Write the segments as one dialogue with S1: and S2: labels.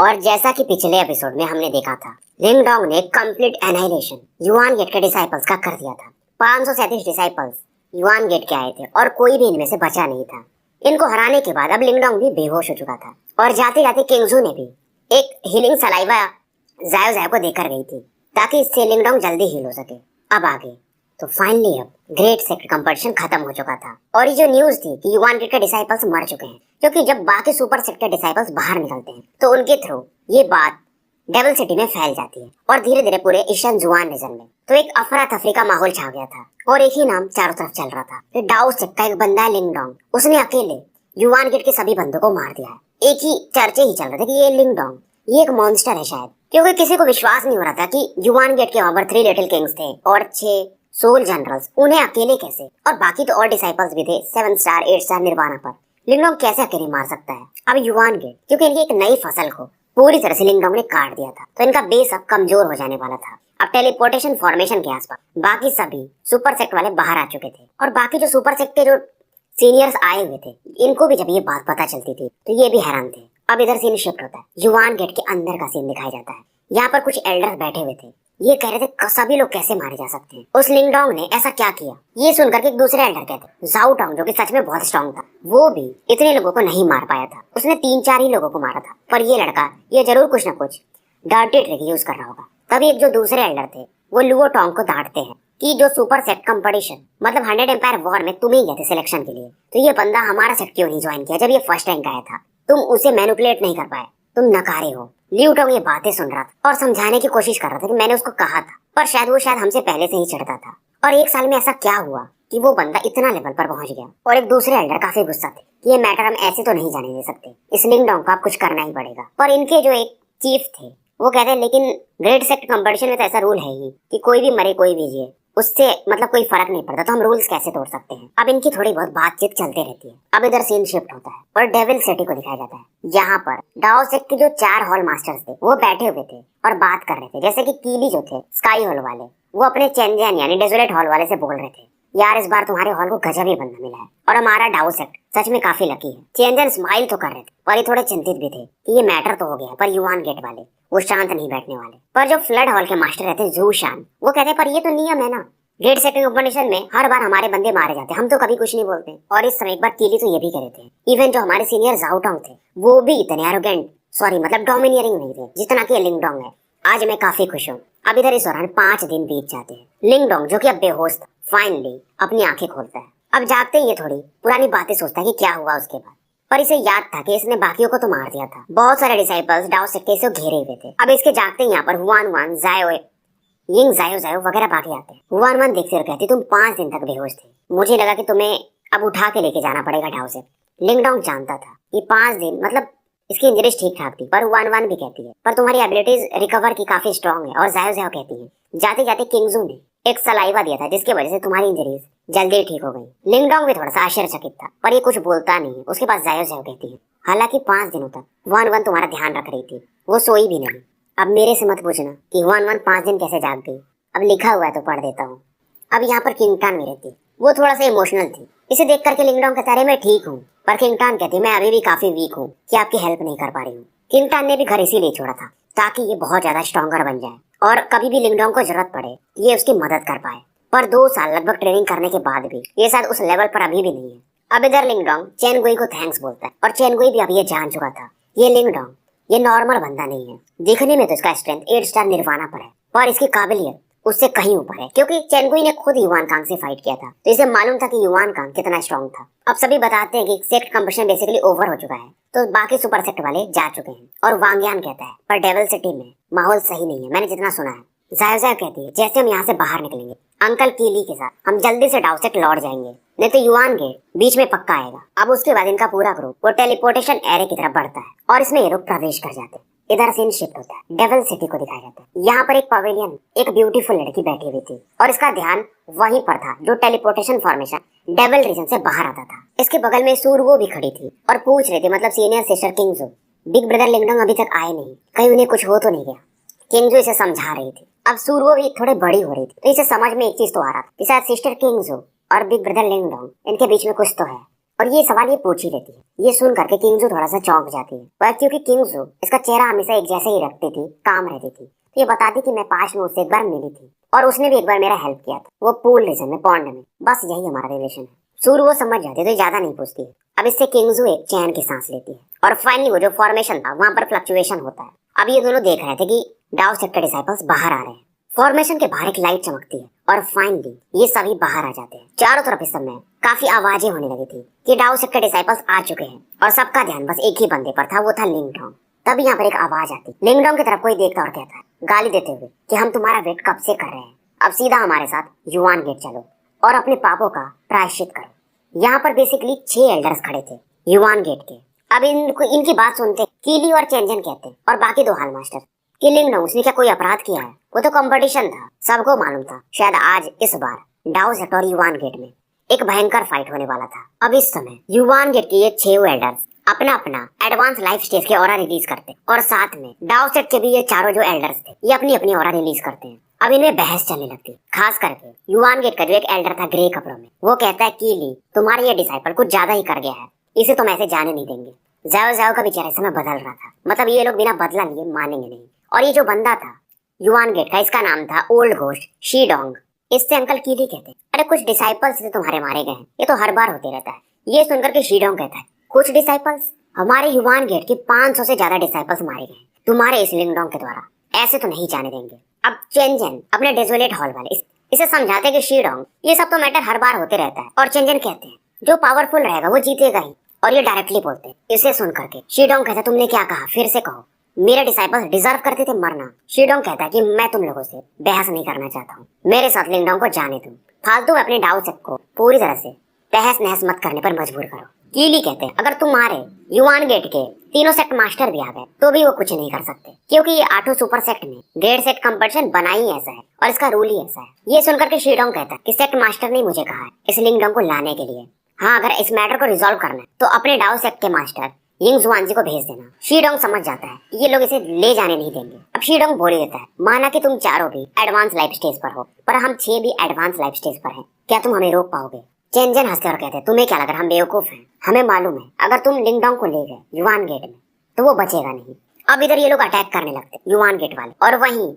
S1: और जैसा कि पिछले एपिसोड में हमने देखा था, लिंगडोंग ने कंप्लीट एनाइलेशन युआन गेट के डिसाइपल्स का कर दिया था। 537 डिसाइपल्स युआन गेट के आए थे और कोई भी इनमें से बचा नहीं था। इनको हराने के बाद अब लिंगडोंग भी बेहोश हो चुका था और जाते जाते किंगजू ने भी एक हीलिंग सलाइवा जायो जायो को देकर गई थी ताकि इससे लिंगडोंग जल्दी हील हो सके। अब आगे तो फाइनली अब ग्रेट सेक्टर कंपटीशन खत्म हो चुका था और ये जो न्यूज थी कि युआन गेट के डिसाइपल्स मर चुके हैं, क्योंकि जब बाकी सुपर सेक्टर डिसाइपल्स बाहर निकलते हैं तो उनके थ्रू ये बात डेविल सिटी में फैल जाती है और धीरे धीरे पूरे ईशान जुआन रीजन में तो एक अफरा तफरी का माहौल छा गया था और एक ही नाम चारों तरफ चल रहा था। फिर डाओ सेक्टर का एक बंदा है लिंगडोंग, उसने अकेले युआन गेट के सभी बंदों को मार दिया है। एक ही चर्चे ही चल रहे थे कि ये लिंगडोंग ये एक मॉन्स्टर है शायद, क्योंकि किसी को विश्वास नहीं हो रहा था कि युआन गेट के वहां पर 3 लिटिल किंग्स थे और 6 सोल जनरल्स, उन्हें अकेले कैसे, और बाकी तो और डिसाइपल्स भी थे 7 स्टार 8 स्टार निर्वाणा पर, लिंगडोंग कैसे अकेले मार सकता है। अब युआन गेट क्योंकि इनकी एक नई फसल को पूरी तरह से लिंगडोंग ने काट दिया था तो इनका बेस अब कमजोर हो जाने वाला था। अब टेलीपोर्टेशन फॉर्मेशन के आसपास बाकी सभी सुपर सेक्ट वाले बाहर आ चुके थे और बाकी जो सुपर सेक्ट के जो सीनियर्स आए हुए थे इनको भी जब ये बात पता चलती थी तो ये भी हैरान थे। अब इधर सीन शिफ्ट होता है, युआन गेट के अंदर का सीन दिखाया जाता है। यहाँ पर कुछ एल्डर्स बैठे हुए थे, ये कह रहे थे सभी लोग कैसे मारे जा सकते हैं, उस लिंगडोंग ने ऐसा क्या किया। ये सुनकर के एक दूसरे एल्डर कहते जाओ टांग, जो कि सच में बहुत स्ट्रांग था, वो भी इतने लोगों को नहीं मार पाया था, उसने 3-4 ही लोगों को मारा था, पर ये लड़का ये जरूर कुछ न कुछ डर्टी ट्रिक यूज कर रहा होगा। तभी एक जो दूसरे एल्डर थे वो लुओ टोंग को डांटते हैं कि जो सुपर सेट कंपटीशन मतलब 100 एम्पायर वॉर में तुम ही गए थे सिलेक्शन के लिए, तो ये बंदा हमारा सेट क्यों नहीं ज्वाइन किया जब ये फर्स्ट रैंक आया था, तुम उसे मैनिपुलेट नहीं कर पाए, तुम नकारे हो। लिऊ टोंग ये बातें सुन रहा था और समझाने की कोशिश कर रहा था कि मैंने उसको कहा था, पर शायद वो हमसे पहले से ही चिढ़ता था। और 1 साल में ऐसा क्या हुआ कि वो बंदा इतना लेवल पर पहुंच गया। और एक दूसरे एल्डर काफी गुस्सा थे कि ये मैटर हम ऐसे तो नहीं जाने दे सकते, इस लिंगडोंग को आप कुछ करना ही पड़ेगा। पर इनके जो एक चीफ थे वो कहते हैं लेकिन ग्रेट सेक्ट कंपटीशन में तो ऐसा रूल है ही कि कोई भी मरे कोई भी जिए, उससे मतलब कोई फर्क नहीं पड़ता, तो हम रूल्स कैसे तोड़ सकते हैं। अब इनकी थोड़ी बहुत बातचीत चलते रहती है। अब इधर सीन शिफ्ट होता है और डेविल सिटी को दिखाया जाता है। यहाँ पर डाओ सेक्ट के जो 4 हॉल मास्टर्स थे वो बैठे हुए थे और बात कर रहे थे। जैसे कि कीली जो थे स्काई हॉल वाले, वो अपने चेंजन यानी डेजोलेट हॉल वाले से बोल रहे थे यार इस बार तुम्हारे हॉल को गजब ही बंदा मिला है और हमारा डाओ सेक्ट सच में काफी लकी है। चेंजन स्माइल तो कर रहे थे पर ये थोड़े चिंतित भी थे कि ये मैटर तो हो गया, पर युआन गेट वाले वो शांत नहीं बैठने वाले। पर जो फ्लड हॉल के मास्टर रहते जूशान, वो कहते पर ये तो नियम है ना, ग्रेट सेक्टर कंपटीशन में हर बार हमारे बंदे मारे जाते, हम तो कभी कुछ नहीं बोलते। और इस समय एक बार कीली तो ये भी कह रहे थे इवन जो हमारे सीनियर जाओ टोंग थे वो भी इतने एरोगेंट मतलब डोमिनियरिंग नहीं थे जितना कि लिंगडोंग है। आज मैं काफी खुश हूँ। अब इधर इस दौरान 5 दिन बीत जाते हैं। लिंगडोंग जो कि अब बेहोश था फाइनली अपनी आंखें खोलता है। अब जागते ही ये थोड़ी पुरानी बातें सोचता है कि क्या हुआ उसके बाद, पर इसे याद था कि इसने बाकियों को तो मार दिया था। बहुत सारे डिसाइपल्स डाओ सेक्टर से घेरे हुए थे। अब इसके जागते ही यहाँ पर हुआन वान जायो यिंग जायो जायो वगैरह बाकी आते हैं। हुआन वान देखते हुए कहती तुम 5 दिन तक बेहोश थे, मुझे लगा कि तुम्हें अब उठा के लेके जाना पड़ेगा डाओ से। लिंगडोंग जानता था कि 5 दिन मतलब इसकी इंजरीज ठीक ठाक थी, पर हुआन वान भी कहती है पर तुम्हारी एबिलिटीज रिकवर की काफी स्ट्रांग है। और जायो जायो कहती है जाते जाते किंगजू ने एक सलाइवा दिया था जिसकी वजह से तुम्हारी इंजरीज जल्दी ठीक हो गई। लिंगडोंग भी थोड़ा सा आश्चर्यचकित था पर ये कुछ बोलता नहीं है। उसके पास जायो जायो कहती है हालांकि 5 दिनों तक हुआन वान तुम्हारा ध्यान रख रही थी, वो सोई भी नहीं। अब मेरे से मत पूछना कि हुआन वान 5 दिन कैसे जाग गई, अब लिखा हुआ है तो पढ़ देता हूँ। अब यहाँ पर किंगटान में रहती, वो थोड़ा सा इमोशनल थी। इसे देख करके लिंगडोंग कहता है मैं ठीक हूँ, पर किंगटान कहती मैं अभी भी काफी वीक हूँ कि आपकी हेल्प नहीं कर पा रही हूँ। किंगटान ने भी घर इसीलिए छोड़ा था ताकि ये बहुत ज्यादा स्ट्रॉन्गर बन जाए और कभी भी लिंगडोंग को जरूरत पड़े ये उसकी मदद कर पाए। पर 2 साल लगभग ट्रेनिंग करने के बाद भी ये शायद उस लेवल पर अभी भी नहीं है। अब इधर लिंगडोंग चेनगुई को थैंक्स बोलता है और चेनगुई भी अभी ये जान चुका था ये लिंगडोंग ये नॉर्मल बंदा नहीं है। दिखने में तो इसका स्ट्रेंथ 8 स्टार निर्वाणा पर है पर इसकी काबिलियत उससे कहीं ऊपर है, क्योंकि चेनगुई ने खुद युआन कांग से फाइट किया था तो इसे मालूम था कि युआन कांग कितना स्ट्रांग था। अब सभी बताते हैं कि सेक्ट कंपटीशन बेसिकली ओवर हो चुका है तो बाकी सुपर सेक्ट वाले जा चुके हैं। और वांगयान कहता है पर डेविल सिटी में माहौल सही नहीं है, मैंने जितना सुना है। जायो जायो कहती है जैसे हम यहाँ से बाहर निकलेंगे अंकल कीली के साथ हम जल्दी से डाउ सेक्ट लौट जाएंगे, नहीं तो युआन गेट बीच में पक्का आएगा। अब उसके बाद इनका पूरा ग्रुप वो टेलीपोर्टेशन एरे की तरफ बढ़ता है और इसमें ये लोग प्रवेश कर जाते हैं। इधर सीन शिफ्ट होता है, डेविल सिटी को दिखाया जाता है। यहाँ पर एक पवेलियन एक ब्यूटीफुल लड़की बैठी हुई थी और इसका ध्यान वहीं पर था जो टेलीपोर्टेशन फॉर्मेशन डेविल रीजन से बाहर आता था। इसके बगल में सूरवो भी खड़ी थी और पूछ रही थी मतलब सीनियर सिस्टर किंगजू बिग ब्रदर लिंगडोंग अभी तक आए नहीं, कहीं उन्हें कुछ हो तो नहीं गया। किंगजू इसे समझा रही थी। अब सूरवो भी थोड़ी बड़ी हो रही थी तो इसे समझ में एक चीज तो आ रहा था कि शायद सिस्टर किंगजू और बिग ब्रदर लिंगडोंग इनके बीच में कुछ तो है और ये सवाल ये पूछ ही लेती है। ये सुन करके किंगजू थोड़ा सा चौंक जाती है, वह क्योंकि किंगजू इसका चेहरा हमेशा एक जैसे ही रखती थी, काम रहती थी। तो ये बताती कि मैं पास में उससे एक बार मिली थी और उसने भी एक बार मेरा हेल्प किया था, वो पूल रीजन में, पॉन्ड में। बस यही हमारा रिलेशन है। शुरू वो समझ जाती है तो ज्यादा नहीं पूछती है। अब इससे किंगजू एक चैन की सांस लेती है और फाइनली वो जो फॉर्मेशन था वहां पर फ्लक्चुएशन होता है। अब ये दोनों देख रहे थे कि डाउ सेक्टर डिसाइपल्स बाहर आ रहे हैं। फॉर्मेशन के बाहर एक लाइट चमकती है और फाइनली ये सभी बाहर आ जाते हैं। चारों तरफ इस समय काफी आवाजें होने लगी थी कि डाउ सेक्टर डिसाइपल्स आ चुके हैं और सबका ध्यान बस एक ही बंदे पर था, वो था लिंगडोंग। तभी यहाँ पर एक आवाज आती, लिंगडोंग की तरफ कोई देखता और कहता है गाली देते हुए कि हम तुम्हारा वेट कब से कर रहे हैं, अब सीधा हमारे साथ युआन गेट चलो और अपने पापों का प्रायश्चित करो। यहाँ पर बेसिकली 6 एल्डर्स खड़े थे युआन गेट के। अब इनकी बात सुनते कीली और चेंजन कहते और बाकी 2 हाल मास्टर कि लिंगडोंग उसने क्या कोई अपराध किया है, वो तो कंपटीशन था, सबको मालूम था शायद आज इस बार डाउ सेक्टर और युआन गेट में एक भयंकर फाइट होने वाला था। अब इस समय युआन गेट के ये 6 एल्डर्स अपना अपना एडवांस लाइफ स्टेज के ऑरा रिलीज करते और साथ में डाउ सेट के भी ये चारों जो एल्डर्स थे ये अपनी अपनी ऑरा रिलीज करते हैं। अब इनमें बहस चलने लगती, खास करके युआन गेट का जो एक एल्डर था ग्रे कपड़ों में, वो कहता है कीली तुम्हारा ये डिसाइपल कुछ ज्यादा ही कर गया है, इसे तुम ऐसे जाने नहीं देंगे। जाओ जाओ का बेचारा इस समय बदल रहा था, मतलब ये लोग बिना बदला लिए मानेंगे नहीं। और ये जो बंदा था युआन गेट का, इसका नाम था ओल्ड घोस्ट शीडोंग। इससे अंकल कीली कहते अरे कुछ डिसाइपल्स से तुम्हारे मारे गए हैं, ये तो हर बार होते रहता है। ये सुनकर के शीडोंग कहता है कुछ डिसाइपल्स, हमारे युआन गेट के 500 से ज्यादा डिसाइपल्स मारे गए तुम्हारे इस लिंगडोंग के द्वारा, ऐसे तो नहीं जाने देंगे। अब चेंजन अपने डेजोलेट हॉल वाले इसे समझाते कि शीडोंग ये सब तो मैटर हर बार होते रहता है। और चेंजन कहते हैं जो पावरफुल रहेगा वो जीतेगा ही, और ये डायरेक्टली बोलते हैं। इसे सुन करके शीडोंग कहता तुमने क्या कहा, फिर से कहो, मेरे डिसाइपल्स डिजर्व करते थे मरना। शीडोंग कहता है कि मैं तुम लोगों से बहस नहीं करना चाहता हूँ, मेरे साथ लिंगडोंग को जाने दो, फालतू अपने डाउ सेट को पूरी तरह से तहस नहस मत करने पर मजबूर करो। कीली कहते हैं अगर तुम्हारे युआन गेट के तीनों सेट मास्टर भी आ गए तो भी वो कुछ नहीं कर सकते, क्योंकि ये 8 सुपर सेट में डेढ़ सेट कंपटीशन बना ही ऐसा है और इसका रूल ही ऐसा है। ये सुनकर के शीडोंग कहता है कि सेट मास्टर ने मुझे कहा है इस लिंगडोंग को लाने के लिए, हाँ अगर इस मैटर को रिजॉल्व करना है तो अपने डाउ सेट के मास्टर यिंग जुआनजी को भेज देना। शीडोंग समझ जाता है ये लोग इसे ले जाने नहीं देंगे। अब शीडोंग बोल देता है माना कि तुम चारों भी एडवांस लाइफ स्टेज पर हो, पर हम 6 भी एडवांस लाइफ स्टेज पर हैं, क्या तुम हमें रोक पाओगे? चेंजन हंसते और कहते हैं तुम्हें क्या लगा हम बेवकूफ हैं, हमें मालूम है अगर तुम लिंगडोंग को ले गए युआन गेट में तो वो बचेगा नहीं। अब इधर ये लोग अटैक करने लगते युआन गेट वाले, और वहीं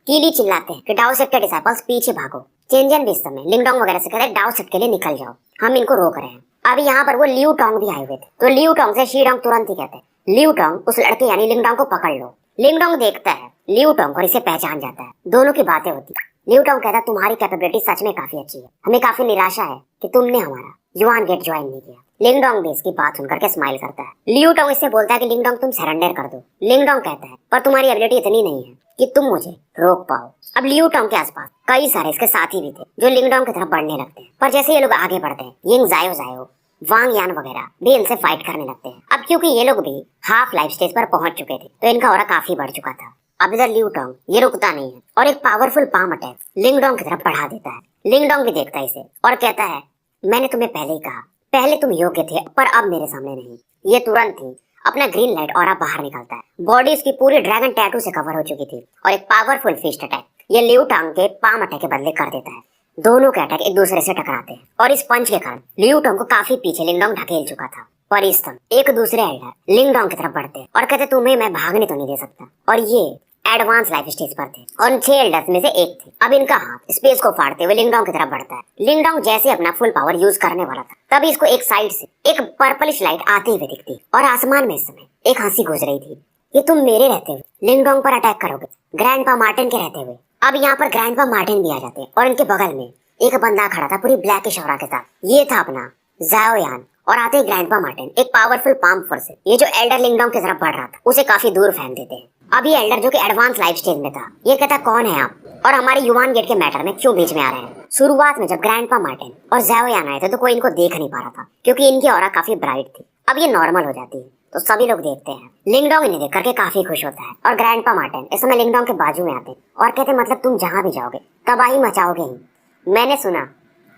S1: कीली चिल्लाते हैं कि डाउ सेट के डिसाइपल्स पीछे भागो। चेंजन भी इस समय लिंगडोंग वगैरह से कहते हैं डाउ सेट के लिए निकल जाओ, हम इनको रोक रहे हैं। अब यहाँ पर वो लियू टोंग भी आए हुए थे, तो लियू टोंग से शीडोंग तुरंत ही कहते हैं लियू टोंग उस लड़के यानी लिंगडोंग को पकड़ लो। लिंगडोंग देखता है लियू टोंग और इसे पहचान जाता है, दोनों की बातें होती। लियू टोंग कहता तुम्हारी कैपेबिलिटी सच में काफी अच्छी है, हमें काफी निराशा है कि तुमने हमारा युआन गेट ज्वाइन नहीं किया। लिंगडोंग भी इसकी बात सुनकर के स्माइल करता है। लियू टोंग इससे बोलता है कि लिंगडोंग तुम सरेंडर कर दो। लिंगडोंग कहता है पर तुम्हारी एबिलिटी इतनी नहीं है कि तुम मुझे रोक पाओ। अब लियू टोंग के आसपास कई सारे इसके साथी भी थे जो लिंगडोंग की तरफ बढ़ने लगते हैं, पर जैसे ये लोग आगे बढ़ते हैं यिंग जायो जायो वांग यान वगैरह भी इनसे फाइट करने लगते हैं। अब क्योंकि ये लोग भी हाफ लाइफ स्टेज पर पहुंच चुके थे तो इनका ऑरा काफी बढ़ चुका था। अब इधर लियू टोंग ये रुकता नहीं है और एक पावरफुल पाम अटैक लिंगडोंग की तरफ बढ़ा देता है। लिंगडोंग भी देखता है इसे और कहता है मैंने तुम्हें पहले ही कहा, पहले तुम योग्य थे पर अब मेरे सामने नहीं। ये तुरंत ही अपना ग्रीन लाइट ऑरा बाहर निकालता है। बॉडी इसकी पूरी ड्रैगन टैटू से कवर हो चुकी थी और एक पावरफुल फिस्ट अटैक ये लियू टोंग के पाम अटैक के बदले कर देता है। दोनों के अटैक एक दूसरे से टकराते हैं और इस पंच के कारण लियू टोंग को काफी पीछे लिंगडोंग ढकेल चुका था। पर इस समय एक दूसरे एल्डर लिंगडोंग की तरफ बढ़ते और कहते तुम्हें मैं भागने तो नहीं दे सकता। और ये एडवांस लाइफ स्टेज पर थे और उन 6 एल्डर्स में से एक थे। अब इनका हाथ स्पेस को फाड़ते हुए लिंगडोंग की तरफ बढ़ता है। लिंगडोंग जैसे अपना फुल पावर यूज करने वाला था तभी इसको एक साइड से एक पर्पलिश लाइट आते हुए दिखती और आसमान में इस समय एक हंसी गुजर रही थी। ये तुम मेरे रहते हुए लिंगडोंग पर अटैक करोगे, ग्रैंडपा मार्टिन के रहते हुए। अब यहाँ पर ग्रैंडपा मार्टिन भी आ जाते हैं और इनके बगल में एक बंदा खड़ा था पूरी ब्लैकिश ऑरा के साथ, ये था अपना जाओ यान। और आते ही ग्रैंडपा मार्टिन एक पावरफुल पाम फोर्स से ये जो एल्डर लिंगडोंग की तरफ बढ़ रहा था उसे काफी दूर फेंक देते हैं। अब ये एल्डर जो कि एडवांस लाइफ स्टेज में था ये कहता कौन है आप और हमारे युआन गेट के मैटर में क्यों बीच में आ रहे हैं। शुरुआत में जब ग्रैंडपा मार्टिन और जाओ यान आए थे तो कोई इनको देख नहीं पा रहा था क्योंकि इनकी ऑरा काफी ब्राइट थी। अब ये नॉर्मल हो जाती है तो सभी लोग देखते हैं। लिंगडोंग इन्हें देख करके काफी खुश होता है और ग्रैंडपा मार्टिन इस समय लिंगडोंग के बाजू में आते और कहते मतलब तुम जहाँ भी जाओगे तबाही मचाओगे ही। मैंने सुना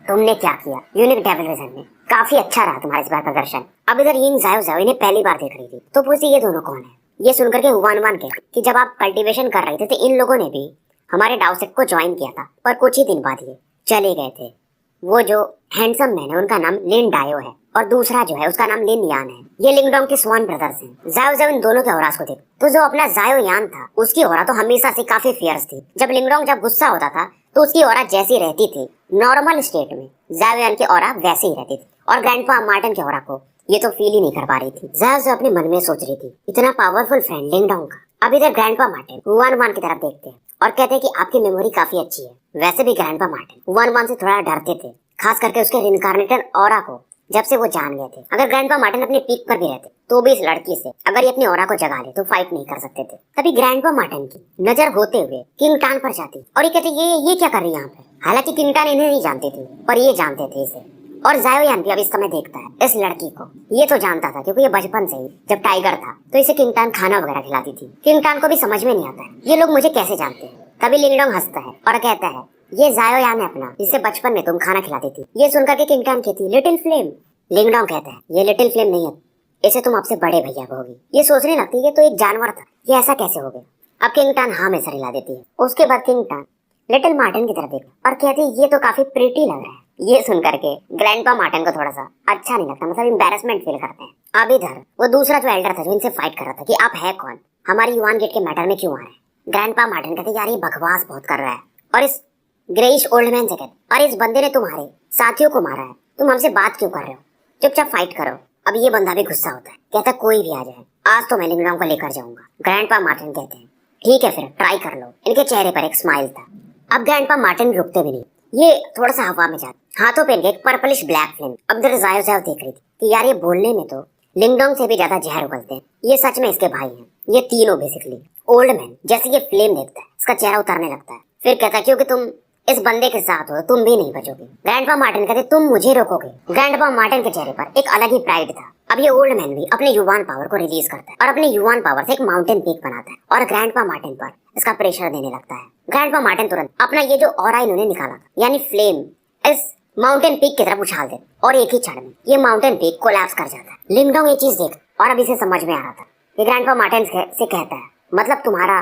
S1: तुमने क्या किया यूनिक डेविल विजन में, काफी अच्छा रहा तुम्हारा इस बार प्रदर्शन। अब इधर यिंग जायो जायो इन्हें पहली बार देख रही थी तो पूछती ये दोनों कौन है। ये सुनकर के हुआन वान कहते कि जब आप कल्टीवेशन कर रहे थे तो इन लोगों ने भी हमारे डाउ सेट को ज्वाइन किया था पर कुछ ही दिन बाद ये चले गए थे। वो जो हैंडसम मैन है उनका नाम लिन डायो है और दूसरा जो है उसका नाम लिन यान है। ये लिंगडोंग के स्वान ब्रदर्स हैं। जायो जायो इन दोनों के औरास को देख तो जो अपना जायो यान था उसकी औरा तो हमेशा से काफी फियर्स थी। जब लिंगडोंग जब गुस्सा होता था तो उसकी औरा जैसी रहती थी नॉर्मल स्टेट में, जायो यान की औरा वैसे ही रहती थी। और ग्रैंडपा मार्टिन की औरा को ये तो फील ही नहीं कर पा रही थी। जायो जो अपने मन में सोच रही थी इतना पावरफुल फ्रेंड लिंगडोंग का। अब इधर ग्रैंडपा मार्टिन वन वन की तरफ देखते हैं और कहते हैं कि आपकी मेमोरी काफी अच्छी है। वैसे भी ग्रैंडपा मार्टिन वन वन से थोड़ा डरते थे, खास करके उसके रिनकार्नेटेड ऑरा को जब से वो जान गए थे। अगर ग्रैंडपा मार्टिन अपने पीक पर भी रहते तो भी इस लड़की से अगर ये अपनी ऑरा को जगा ले तो फाइट नहीं कर सकते थे। तभी ग्रैंडपा मार्टिन की नजर होते हुए किंग टान पर जाती और ये कहते ये क्या कर रही है यहाँ पे। हालांकि किंग टान इन्हें नहीं जानती थी पर ये जानते थे इसे। और जायो यान भी अब इस समय देखता है इस लड़की को। ये तो जानता था क्योंकि ये बचपन से ही जब टाइगर था तो इसे किंग टान खाना वगैरह खिलाती थी। किंग टान को भी समझ में नहीं आता है ये लोग मुझे कैसे जानते हैं। तभी लिंगडोंग हंसता है और कहता है ये जायो यान है अपना, जिसे बचपन में तुम खाना खिलाती थी। ये सुनकर के किंग टान कहती लिटिल फ्लेम। लिंगडोंग कहता है ये लिटिल फ्लेम नहीं है, इसे तुम आपसे बड़े भैया कहोगी। ये सोचने लगती है ये तो एक जानवर था, ये ऐसा कैसे हो गया। अब किंग टान हाँ में सर हिला देती है। उसके बाद किंग टान लिटिल मार्टिन की तरफ देखा और कहती है ये तो काफी प्रिटी लग रहा है। ये सुन करके ग्रैंडपा मार्टिन को थोड़ा सा अच्छा नहीं लगता, मतलब एम्बैरेसमेंट फील करते हैं। अब इधर वो दूसरा जो एल्डर था जो इनसे फाइट कर रहा था कि आप है कौन, हमारी युआन गेट के मैटर में क्यों आ रहे हैं। ग्रैंडपा मार्टिन कहते यार ये बकवास बहुत कर रहा है और इस ग्रेइश ओल्ड मैन से कहते और इस बंदे ने तुम्हारे साथियों को मारा है, तुम हमसे बात क्यों कर रहे हो, चुपचाप फाइट करो। अब ये बंदा भी गुस्सा होता है, कहता कोई भी आ जाए आज तो मैं लिंगडोंग को लेकर जाऊंगा। ग्रैंडपा मार्टिन कहते हैं ठीक है फिर ट्राई कर लो। इनके चेहरे पर एक स्माइल था। अब ग्रैंडपा मार्टिन रुकते भी नहीं, ये थोड़ा सा हवा में जाते हाथों पे एक पर्पलिश ब्लैक फ्लेम। अब इधर जायो जायो देख रही थी कि यार ये बोलने में तो लिंगडोंग से भी ज्यादा जहर उगलते हैं। ये सच में इसके भाई हैं ये तीनों बेसिकली। ओल्ड मैन जैसे ये फ्लेम देखता है इसका चेहरा उतरने लगता है, फिर कहता है क्योंकि तुम इस बंदे के साथ हो तुम भी नहीं बचोगे। ग्रैंडपा मार्टिन कहते तुम मुझे रोकोगे। ग्रैंडपा मार्टिन के चेहरे पर एक अलग ही प्राइड था। अब ये ओल्ड मैन भी अपने युवान पावर को रिलीज करता है और अपने युवान पावर से एक माउंटेन पीक बनाता है और ग्रैंडपा मार्टिन पर इसका प्रेशर देने लगता है। ग्रैंडपा मार्टिन तुरंत अपना ये जो ऑरा इन्होंने निकाला था यानी फ्लेम इस माउंटेन पीक की तरफ उछाल दे और एक ही क्षण में ये माउंटेन पीक कोलैप्स कर जाता है। लिंगडोंग ये चीज देख और अब इसे समझ में आ रहा था। ये ग्रैंडपा मार्टिन से कहता है मतलब तुम्हारा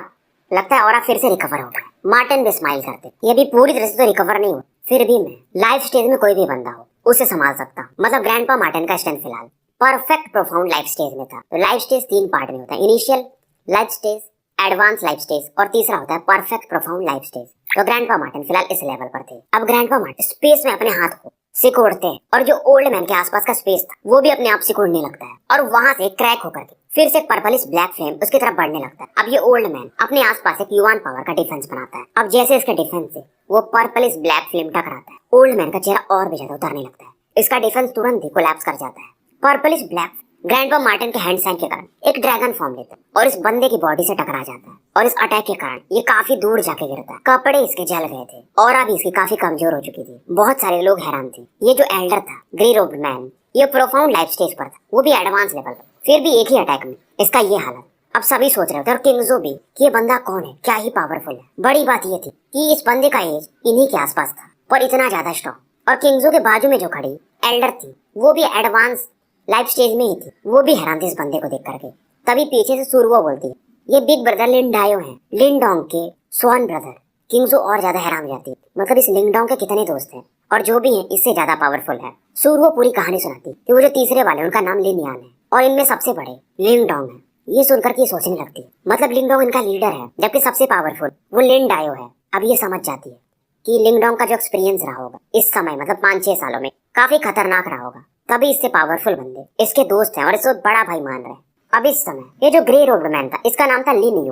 S1: लगता है ऑरा फिर से रिकवर हो गया। मार्टिन भी स्माइल करते ये भी पूरी तरह से तो रिकवर नहीं हुआ, फिर भी मैं लाइफ स्टेज में कोई भी बंदा हो उसे संभाल सकता हूँ। मतलब ग्रैंडपा मार्टिन का स्टैंड फिलहाल परफेक्ट प्रोफाउंड लाइफ स्टेज में था। तो लाइफ स्टेज 3 पार्ट में होता है, initial life stage, advance life stage और तीसरा होता है परफेक्ट प्रोफाउंड लाइफ स्टेज। तो ग्रैंडपा मार्टिन फिलहाल इस लेवल पर थे। अब ग्रैंडपा मार्टिन स्पेस में अपने हाथ को सिकोड़ते हैं और जो ओल्ड मैन के आसपास का स्पेस था वो भी अपने आप सिकुड़ने लगता है और वहां से क्रैक होकर के फिर से पर्पलिश ब्लैक फ्लेम उसकी तरफ बढ़ने लगता है। अब ये ओल्ड मैन अपने आसपास एक युवान पावर का डिफेंस बनाता है। अब जैसे इसके डिफेंस से वो पर्पलिश ब्लैक फ्लेम टकराता है, ओल्ड मैन का चेहरा और भी ज्यादा उतरने लगता है। इसका डिफेंस तुरंत ही कोलैप्स कर जाता है। पर्पलिश ब्लैक ग्रैंडपा मार्टिन के हैंड साइन के कारण एक ड्रैगन फॉर्म लेता है और इस बंदे की बॉडी से टकरा जाता है और इस अटैक के कारण ये काफी दूर जाके गिरता है। कपड़े इसके जल गए थे और अभी इसकी काफी कमजोर हो चुकी थी। बहुत सारे लोग हैरान थे। ये जो एल्डर था ग्रे रोब्ड मैन ये प्रोफाउंड लाइफ स्टेज पर था, वो भी एडवांस लेवल पर, फिर भी एक ही अटैक में इसका ये हालत। अब सभी सोच रहे थे और किंगजो भी कि ये बंदा कौन है, क्या ही पावरफुल है। बड़ी बात ये थी कि इस बंदे का एज इन्हीं के आसपास था पर इतना ज्यादा स्ट्रॉन्ग। और किंगजो के बाजू में जो खड़ी एल्डर थी वो भी एडवांस लाइफ स्टेज में ही थी, वो भी हैरान थी इस बंदे को देख करके। तभी पीछे से सुरुओ बोलती है ये बिग ब्रदर लिन डायो हैं, लिंगडोंग के स्वान ब्रदर। किंगजो और ज्यादा हैरान हो जाती है, मतलब इस लिंगडोंग के कितने दोस्त हैं और जो भी हैं इससे ज्यादा पावरफुल है। सुरुओ पूरी कहानी सुनाती कि वो जो तीसरे वाले उनका नाम लिन यान है और इनमें सबसे बड़े लिंगडोंग है। ये सुनकर के सोचने लगती है मतलब लिंगडोंग इनका लीडर है जबकि सबसे पावरफुल वो लिन डायो है। अब ये समझ जाती है कि लिंगडोंग का जो एक्सपीरियंस रहा होगा इस समय मतलब 5-6 सालों में काफी खतरनाक रहा होगा, तभी इससे पावरफुल बंदे इसके दोस्त हैं और इसको बड़ा भाई मान रहे हैं। अब इस समय ये जो ग्रे रोब्ड मैन था इसका नाम था लिu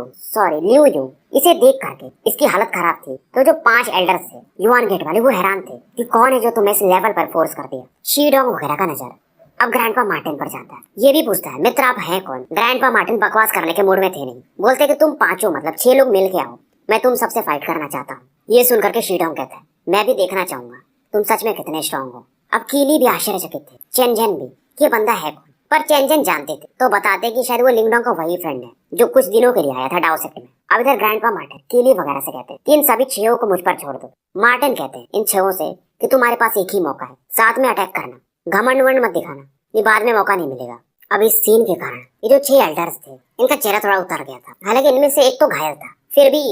S1: यू। इसे देख करके इसकी हालत खराब थी। तो जो 5 एल्डर्स थे युआन गेट वाले वो हैरान थे कि कौन है जो तुम्हें इस लेवल पर फोर्स कर दिया। शीडोंग वगैरह का नजर अब ग्रैंडपा मार्टिन पर जाता है। ये भी पूछता है मित्र आप हैं कौन। ग्रैंडपा मार्टिन बकवास करने के मूड में थे नहीं, बोलते कि तुम पांचों मतलब 6 लोग मिल के आओ, मैं तुम सबसे फाइट करना चाहता हूँ। ये सुनकर के शीडोंग कहता है मैं भी देखना चाहूंगा तुम सच में कितने स्ट्रॉन्ग हो। अब कीली भी आश्चर्यचकित थे, चेनजेन भी ये बंदा है कौन, पर चेनजेन जानते थे तो बताते कि शायद वो लिंगडोंग का वही फ्रेंड है जो कुछ दिनों के लिए आया था डाओ सेक्ट में। अब इधर ग्रैंडपा मार्टिन कीली वगैरह से कहते हैं कि इन सभी 6 को मुझ पर छोड़ दो। मार्टिन कहते हैं इन 6 से कि तुम्हारे पास एक ही मौका है, साथ में अटैक करना, घमंड वमंड मत दिखाना, ये बाद में मौका नहीं मिलेगा। अब इस सीन के कारण ये जो 6 एल्डर्स थे इनका चेहरा थोड़ा उतर गया था, हालांकि इनमें से एक तो घायल था, फिर भी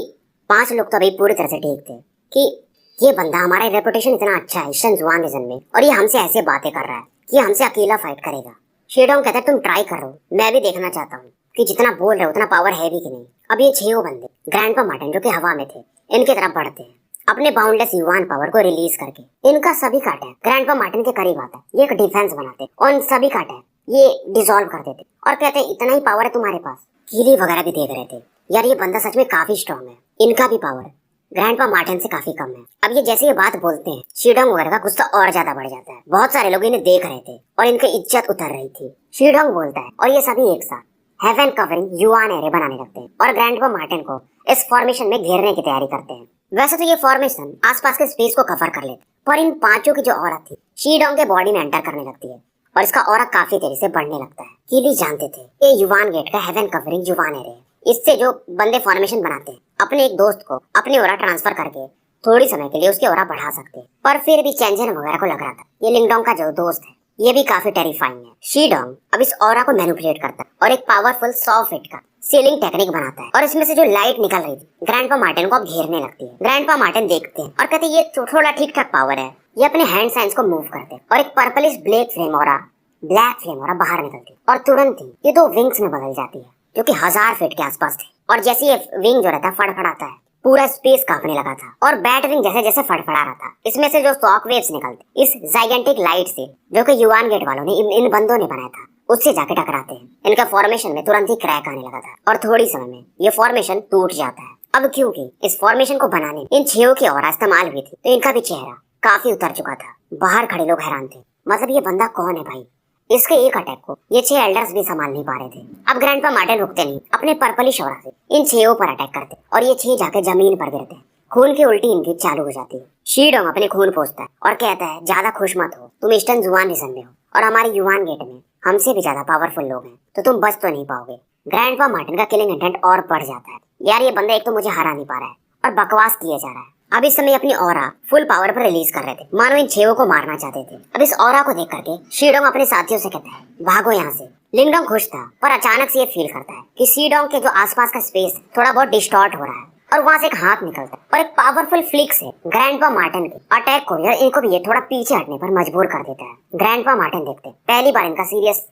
S1: 5 लोग तो अभी पूरी तरह से ठीक थे कि ये बंदा, हमारा रेपुटेशन इतना अच्छा है ईस्टर्न जुआन रीजन में, और ये हमसे ऐसे बातें कर रहा है कि हमसे अकेला फाइट करेगा। शीडोंग कहता है तुम ट्राई करो, मैं भी देखना चाहता हूँ कि जितना बोल रहे हो उतना पावर है भी कि नहीं। अब ये 6 बंदे ग्रैंडपा मार्टिन जो कि हवा में थे, इनकी तरफ बढ़ते हैं अपने बाउंडलेस युवान पावर को रिलीज करके। इनका सभी का अटैक ग्रैंडपा मार्टिन के करीब आता है। ये एक डिफेंस बनाते और इन सभी का अटैक ये डिसॉल्व कर देते और कहते हैं इतना ही पावर है तुम्हारे पास। कीली वगैरह भी देख रहे थे, यार ये बंदा सच में काफी स्ट्रॉन्ग है, इनका भी पावर ग्रैंडपा मार्टिन से काफी कम है। अब ये जैसे ये बात बोलते हैं, शीडोंग वगैरह का गुस्सा और ज्यादा बढ़ जाता है। बहुत सारे लोग इन्हें देख रहे थे और इनकी इज्जत उतर रही थी। शीडोंग बोलता है और ये सभी एक साथ हेवन कवरिंग युआन एरे बनाने लगते हैं और ग्रैंडपा मार्टिन को इस फॉर्मेशन में घेरने की तैयारी करते हैं। वैसे तो ये फॉर्मेशन आसपास के स्पेस को कवर कर लेते, पर इन पांचों की जो ऑरा थी शीडोंग के बॉडी में एंटर करने लगती है और इसका ऑरा काफी तेजी से बढ़ने लगता है। कीली जानते थे ये युवान गेट का हेवन कवरिंग युवान एरे है। इससे जो बंदे फॉर्मेशन बनाते हैं अपने एक दोस्त को अपनी ऑरा ट्रांसफर करके थोड़ी समय के लिए उसकी ऑरा बढ़ा सकते हैं। पर फिर भी चेंजन वगैरह को लग रहा था ये लिंगडोंग का जो दोस्त है ये भी काफी टेरिफाइंग है। शीडोंग अब इस ऑरा को मैनिपुलेट करता है और एक पावरफुल 100 फीट का सीलिंग टेक्निक बनाता है और इसमें से जो लाइट निकल रही थी ग्रैंडपा मार्टिन को अब घेरने लगती है। ग्रैंडपा मार्टिन देखते हैं और कहते हैं ये थोड़ा ठीक ठाक पावर है। ये अपने हैंड साइंस को मूव करते हैं और एक पर्पलिश ब्लैक फ्लेम ऑरा बाहर निकलती और तुरंत ही ये 2 विंग्स में बदल जाती है जो कि 1000 फीट के आसपास थे। और जैसे ये विंग जो रहता है फड़फड़ाता है, पूरा स्पेस कांपने लगा था और बैट विंग जैसे जैसे फड़फड़ा रहा था इसमें से जो शॉक वेव्स निकलते इस जाइगेंटिक लाइट से जो कि युआन गेट वालों ने इन बंदों ने बनाया था उससे जाके टकराते हैं। इनका फॉर्मेशन में तुरंत ही क्रैक आने लगा था और थोड़ी समय में ये फॉर्मेशन टूट जाता है। अब क्योंकि इस फॉर्मेशन को बनाने में इन 6 की ऑरा इस्तेमाल हुई थी तो इनका भी चेहरा काफी उतर चुका था। बाहर खड़े लोग हैरान थे, मतलब ये बंदा कौन है भाई? इसके एक अटैक को ये 6 एल्डर्स भी संभाल नहीं पा रहे थे। अब ग्रैंडपा मार्टिन रुकते नहीं, अपने पर्पलिश ऑरा से इन 6 पर अटैक करते और ये 6 जाके जमीन पर गिरते हैं। खून की उल्टी इनकी चालू हो जाती है। शीडोंग अपने खून पोंछता है और कहता है ज्यादा खुश मत हो, तुम ईस्टर्न जुआन रीजन में हो और हमारे युआन गेट में हमसे भी ज्यादा पावरफुल लोग हैं तो तुम बच तो नहीं पाओगे। ग्रैंडपा मार्टिन का किलिंग इंटेंट और बढ़ जाता है। यार ये बंदा एक तो मुझे हरा नहीं पा रहा है और बकवास किए जा रहा है। अब इस समय अपनी ऑरा फुल पावर पर रिलीज कर रहे थे, मानो इन 6 को मारना चाहते थे। अब इस ऑरा को देख करके शीडोंग अपने साथियों से कहता है भागो यहाँ से। लिंगडोंग खुश था पर अचानक से ये फील करता है कि शीडोंग के जो आसपास का स्पेस थोड़ा बहुत डिस्टॉर्ट हो रहा है और वहाँ से एक हाथ निकलता है और एक पावरफुल फ्लिक से ग्रैंडपा मार्टिन के अटैक को या इनको भी ये थोड़ा पीछे हटने पर मजबूर कर देता है। ग्रैंडपा मार्टिन देखते हैं पहली बार इनका सीरियस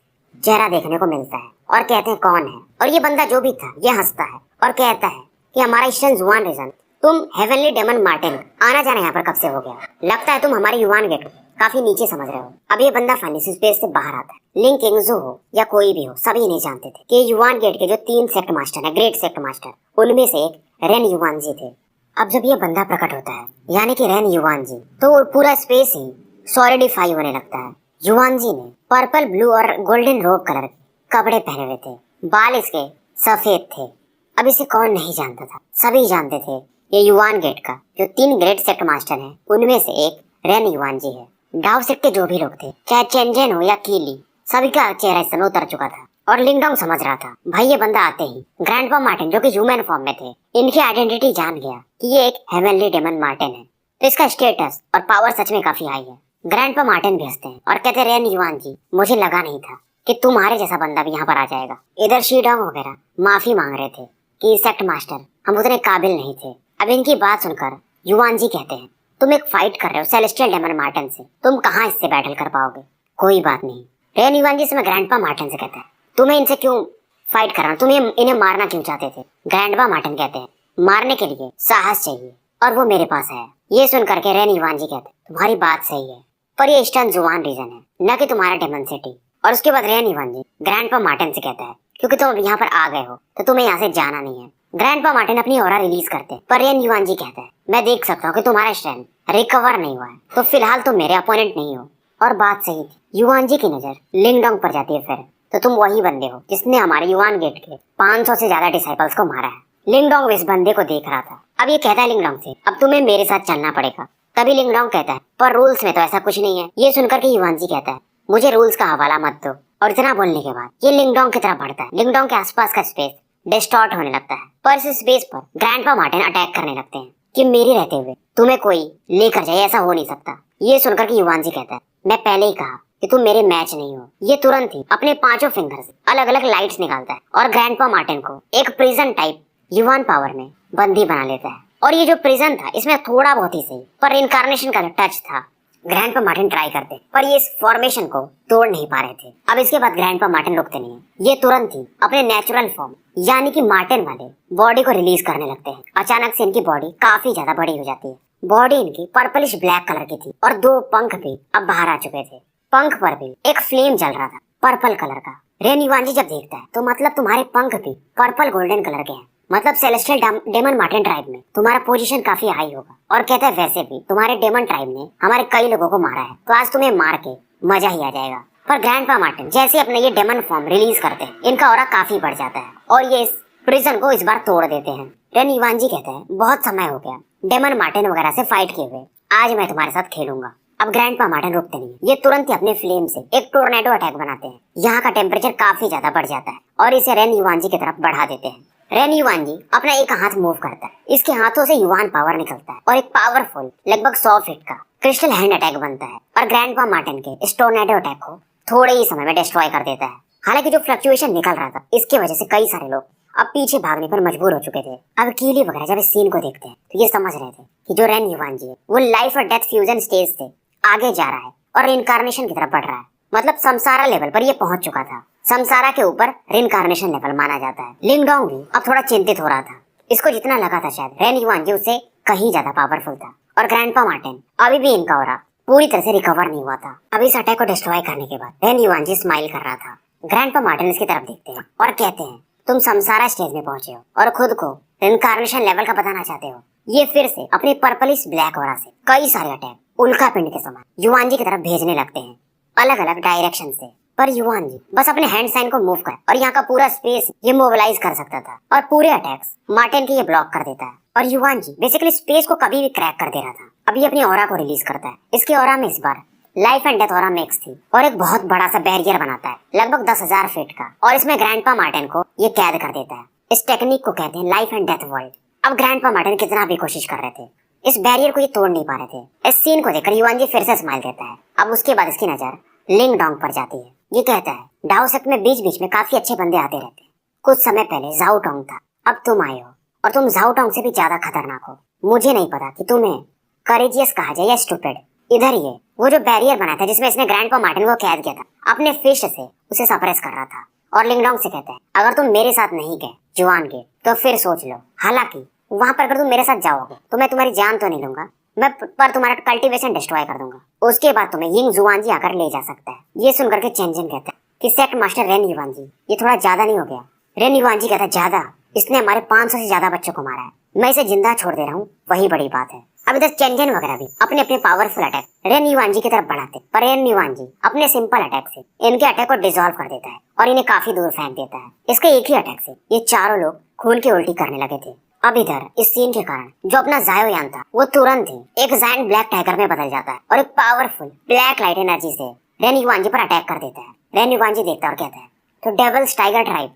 S1: चेहरा देखने को मिलता है और कहते हैं कौन है। और ये बंदा जो भी था ये हंसता है और कहता है कि हमारा ईस्टर्न जुआन रीजन, तुम हेवनली डेमन मार्टिन आना जाना यहाँ पर कब से हो गया? लगता है तुम हमारे युआन गेट काफी नीचे समझ रहे हो। अब ये बंदा फनी से स्पेस से बाहर आता है। लिंग किंगजो हो या कोई भी हो, सभी नहीं जानते थे कि युआन गेट के जो 3 सेक्ट मास्टर है, ग्रेट सेक्ट मास्टर, उनमें से एक रेन युआन जी थे। अब जब ये बंदा प्रकट होता है यानी कि रेन युआन जी, तो पूरा स्पेस ही सॉलिडिफाई होने लगता है। युआन जी ने पर्पल, ब्लू और गोल्डन रोब कलर के कपड़े पहने हुए थे, बाल इसके सफेद थे। अब इसे कौन नहीं जानता था, सभी जानते थे ये युआन गेट का जो 3 ग्रेट सेक्ट मास्टर हैं उनमें से एक रेन युआन जी है। डाव सेक्ट के जो भी लोग थे, चाहे चेंजन हो या कीली, सभी का चेहरा इस समय उतर चुका था और लिंगडोंग समझ रहा था भाई ये बंदा आते ही ग्रैंडपा मार्टिन जो कि ह्यूमन फॉर्म में थे, इनकी आइडेंटिटी जान गया कि ये एक हेवनली डेमन मार्टिन है, तो इसका स्टेटस और पावर सच में काफी हाई है। ग्रैंडपा मार्टिन भी हंसते हैं और कहते हैं रेन युआन जी, मुझे लगा नहीं था कि तुम्हारे जैसा बंदा भी यहाँ पर आ जाएगा। इधर शीडोंग वगैरह माफी मांग रहे थे कि सेक्ट मास्टर हम उतने काबिल नहीं थे। अब इनकी बात सुनकर युआन जी कहते हैं तुम एक फाइट कर रहे हो सेलेस्टियल डेमन मार्टिन से, तुम कहाँ इससे बैटल कर पाओगे? कोई बात नहीं। रेन युआन जी से मैं ग्रैंडपा मार्टिन से कहता है तुम्हें इनसे क्यों फाइट करना, तुम्हें इन्हें मारना क्यों चाहते थे? ग्रैंडपा मार्टिन कहते हैं मारने के लिए साहस चाहिए और वो मेरे पास है। ये सुन करके रेन युआन जी कहते हैं तुम्हारी बात सही है, पर ये ईस्टर्न जुआन रीजन है न कि तुम्हारा डेमन सिटी। और उसके बाद रेन युआन जी ग्रैंडपा मार्टिन से कहता है क्योंकि तुम यहाँ पर आ गए हो तो तुम्हें यहाँ से जाना नहीं है। ग्रैंडपा मार्टिन अपनी ऑरा रिलीज करते हैं पर रेन युआन जी कहता है मैं देख सकता हूँ कि तुम्हारा स्ट्रेंथ रिकवर नहीं हुआ है, तो फिलहाल तुम मेरे अपोनेंट नहीं हो। और बात सही थी। युआन जी की नजर लिंगडोंग पर जाती है फिर, तो तुम वही बंदे हो जिसने हमारे युआन गेट के 500 से ज्यादा डिसाइपल्स को मारा है। लिंगडोंग इस बंदे को देख रहा था। अब ये कहता है लिंगडोंग से अब तुम्हें मेरे साथ चलना पड़ेगा। तभी लिंगडोंग कहता है पर रूल्स में तो ऐसा कुछ नहीं है। ये सुनकर के युआन जी कहता है मुझे रूल्स का हवाला मत दो। और इतना बोलने के बाद ये लिंगडोंग की तरफ बढ़ता है। लिंगडोंग के आसपास का स्पेस डिस्टॉर्ट होने लगता है पर इस स्पेस पर ग्रैंडपा मार्टिन अटैक करने लगते हैं कि मेरे रहते हुए तुम्हें कोई लेकर जाए, ऐसा हो नहीं सकता। ये सुनकर के युआन जी कहता है मैं पहले ही कहा कि तुम मेरे मैच नहीं हो। ये तुरंत ही अपने 5 फिंगर से अलग अलग लाइट्स निकालता है और ग्रैंडपा मार्टिन को एक प्रिजन टाइप युआन पावर में बंदी बना लेता है और ये जो प्रिजन था इसमें थोड़ा बहुत ही सही पर इनकारनेशन का टच था। ग्रैंडपा मार्टिन ट्राई करते पर ये इस फॉर्मेशन को तोड़ नहीं पा रहे थे। अब इसके बाद ग्रैंडपा मार्टिन रुकते नहीं है। ये तुरंत ही अपने नेचुरल फॉर्म यानी कि मार्टिन वाले बॉडी को रिलीज करने लगते हैं। अचानक से इनकी बॉडी काफी ज्यादा बड़ी हो जाती है। बॉडी इनकी पर्पलिश ब्लैक कलर की थी और 2 पंख भी अब बाहर आ चुके थे। पंख पर भी एक फ्लेम जल रहा था पर्पल कलर का। रेन युवांजी जब देखता है तो मतलब तुम्हारे पंख भी पर्पल गोल्डन कलर के हैं, मतलब सेलेस्टियल डेमन मार्टिन ट्राइब में तुम्हारा पोजीशन काफी हाई होगा। और कहता है वैसे भी तुम्हारे डेमन ट्राइब ने हमारे कई लोगों को मारा है, तो आज तुम्हें मार के मजा ही आ जाएगा। पर ग्रैंडपा मार्टिन जैसे अपने ये डेमन फॉर्म रिलीज करते हैं इनका ऑरा काफी बढ़ जाता है और ये इस प्रिजन को इस बार तोड़ देते हैं। रेन युवांजी कहते हैं बहुत समय हो गया डेमन मार्टिन वगैरह से फाइट किए हुए, आज मैं तुम्हारे साथ खेलूंगा। अब ग्रैंडपा मार्टिन रुकते नहीं, ये तुरंत ही अपने फ्लेम से एक टोर्नेडो अटैक बनाते हैं। यहाँ का टेम्परेचर काफी ज्यादा बढ़ जाता है और इसे रेन युवांजी की तरफ बढ़ा देते हैं। रेन युवांजी अपना एक हाथ मूव करता है, इसके हाथों से युवान पावर निकलता है और एक पावरफुल लगभग 100 फीट का क्रिस्टल हैंड अटैक बनता है और ग्रैंडपा मार्टिन के इस टोर्नेडो अटैक को थोड़े ही समय में डिस्ट्रॉय कर देता है। हालांकि जो फ्लक्चुएशन निकल रहा था इसकी वजह से कई सारे लोग अब पीछे भागने पर मजबूर हो चुके थे। अब कीली वगैरह जब इस सीन को देखते हैं तो ये समझ रहे थे कि जो रेन युवांजी है वो लाइफ और डेथ फ्यूजन स्टेज से आगे जा रहा है और रिइंकार्नेशन की तरफ बढ़ रहा है। मतलब समसारा लेवल पर ये पहुंच चुका था। समसारा के ऊपर रिइंकार्नेशन लेवल माना जाता है। लिंगडोंग भी अब थोड़ा चिंतित हो रहा था। इसको जितना लगा था शायद रेन युवांजी उससे कहीं ज्यादा पावरफुल था और ग्रैंडपा मार्टिन अभी भी इनका ऑरा पूरी तरह से रिकवर नहीं हुआ था। अब इस अटैक को डिस्ट्रॉय करने के बाद रेन युवांजी स्माइल कर रहा था। ग्रैंडपा मार्टिन इसकी तरफ देखते हैं और कहते हैं तुम समसारा स्टेज में पहुंचे हो और खुद को रिइंकार्नेशन लेवल का बताना चाहते हो। ये फिर से अपने पर्पलिश ब्लैक ऑरा से कई सारे अटैक उल्का पिंड के समान युवांजी की तरफ भेजने लगते हैं अलग अलग डायरेक्शन से। पर युवांजी बस अपने हैंड साइन को मूव कर और यहाँ का पूरा स्पेस ये मोबिलाइज कर सकता था और पूरे अटैक्स मार्टिन के ये ब्लॉक कर देता है। और युवांजी बेसिकली स्पेस को कभी भी क्रैक कर दे रहा था। अब ये अपनी ऑरा को रिलीज करता है। इसके ऑरा में इस बार life and death aura mix थी और एक बहुत बड़ा सा बैरियर बनाता है लगभग 10,000 फीट का और इसमें ग्रैंडपा मार्टिन को ये कैद कर देता है। इस टेक्निक को कहते हैं लाइफ एंड डेथ वर्ल्ड। अब ग्रैंडपा मार्टिन कितना भी कोशिश कर रहे थे इस बैरियर को ये तोड़ नहीं पा रहे थे। इस सीन को देखकर युवांजी फिर से स्माइल देता है। अब उसके बाद इसकी नजर लिंगडोंग पर जाती है। ये कहता है डाओसेक में बीच बीच में काफी अच्छे बंदे आते रहते हैं। कुछ समय पहले झाओ टोंग था, अब तुम आए हो और तुम झाओ टोंग से भी ज्यादा खतरनाक हो। मुझे नहीं पता कि तुम्हें करेजियस कहा जाए या स्टूपिड। इधर ये वो जो बैरियर बना था जिसमें इसने ग्रैंडपा मार्टिन को कैद किया था अपने फिस्ट से उसे सप्रेस कर रहा था। और लिंगडोंग से कहता है अगर तुम मेरे साथ नहीं गए जुआन के तो फिर सोच लो। हालांकि वहां पर अगर तुम मेरे साथ जाओगे तो मैं तुम्हारी जान तो नहीं लूंगा, मैं पर तुम्हारा कल्टीवेशन डिस्ट्रॉय कर दूंगा। उसके बाद तुम्हें यिंग जुआनजी आकर ले जा सकता है। ये सुनकर के चेंजन कहता है कि सेक्ट मास्टर रेन युवांजी ये थोड़ा ज्यादा नहीं हो गया। रेन युवांजी कहता है ज्यादा, इसने हमारे 500 से ज्यादा बच्चों को मारा है, मैं इसे जिंदा छोड़ दे रहा हूँ वही बड़ी बात है। अब इधर चेंजन वगैरह भी अपने अपने पावरफुल अटैक रेन युवांजी की तरफ बढ़ाते, पर रेन युवांजी अपने सिंपल अटैक से इनके अटैक को डिसॉल्व कर देता है और इन्हें काफी दूर फेंक देता है। इसके एक ही अटैक से ये चारों लोग खून की उल्टी करने लगे थे। अब इधर इस सीन के कारण जो अपना जायोयान था वो तुरंत ही एक जायंट ब्लैक टाइगर में बदल जाता है और एक पावरफुल ब्लैक लाइट एनर्जी से रेन युवांजी पर अटैक कर देता है। रेन युवांजी देखता है और कहता है तो डेविल्स टाइगर ट्राइब,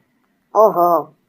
S1: ओहो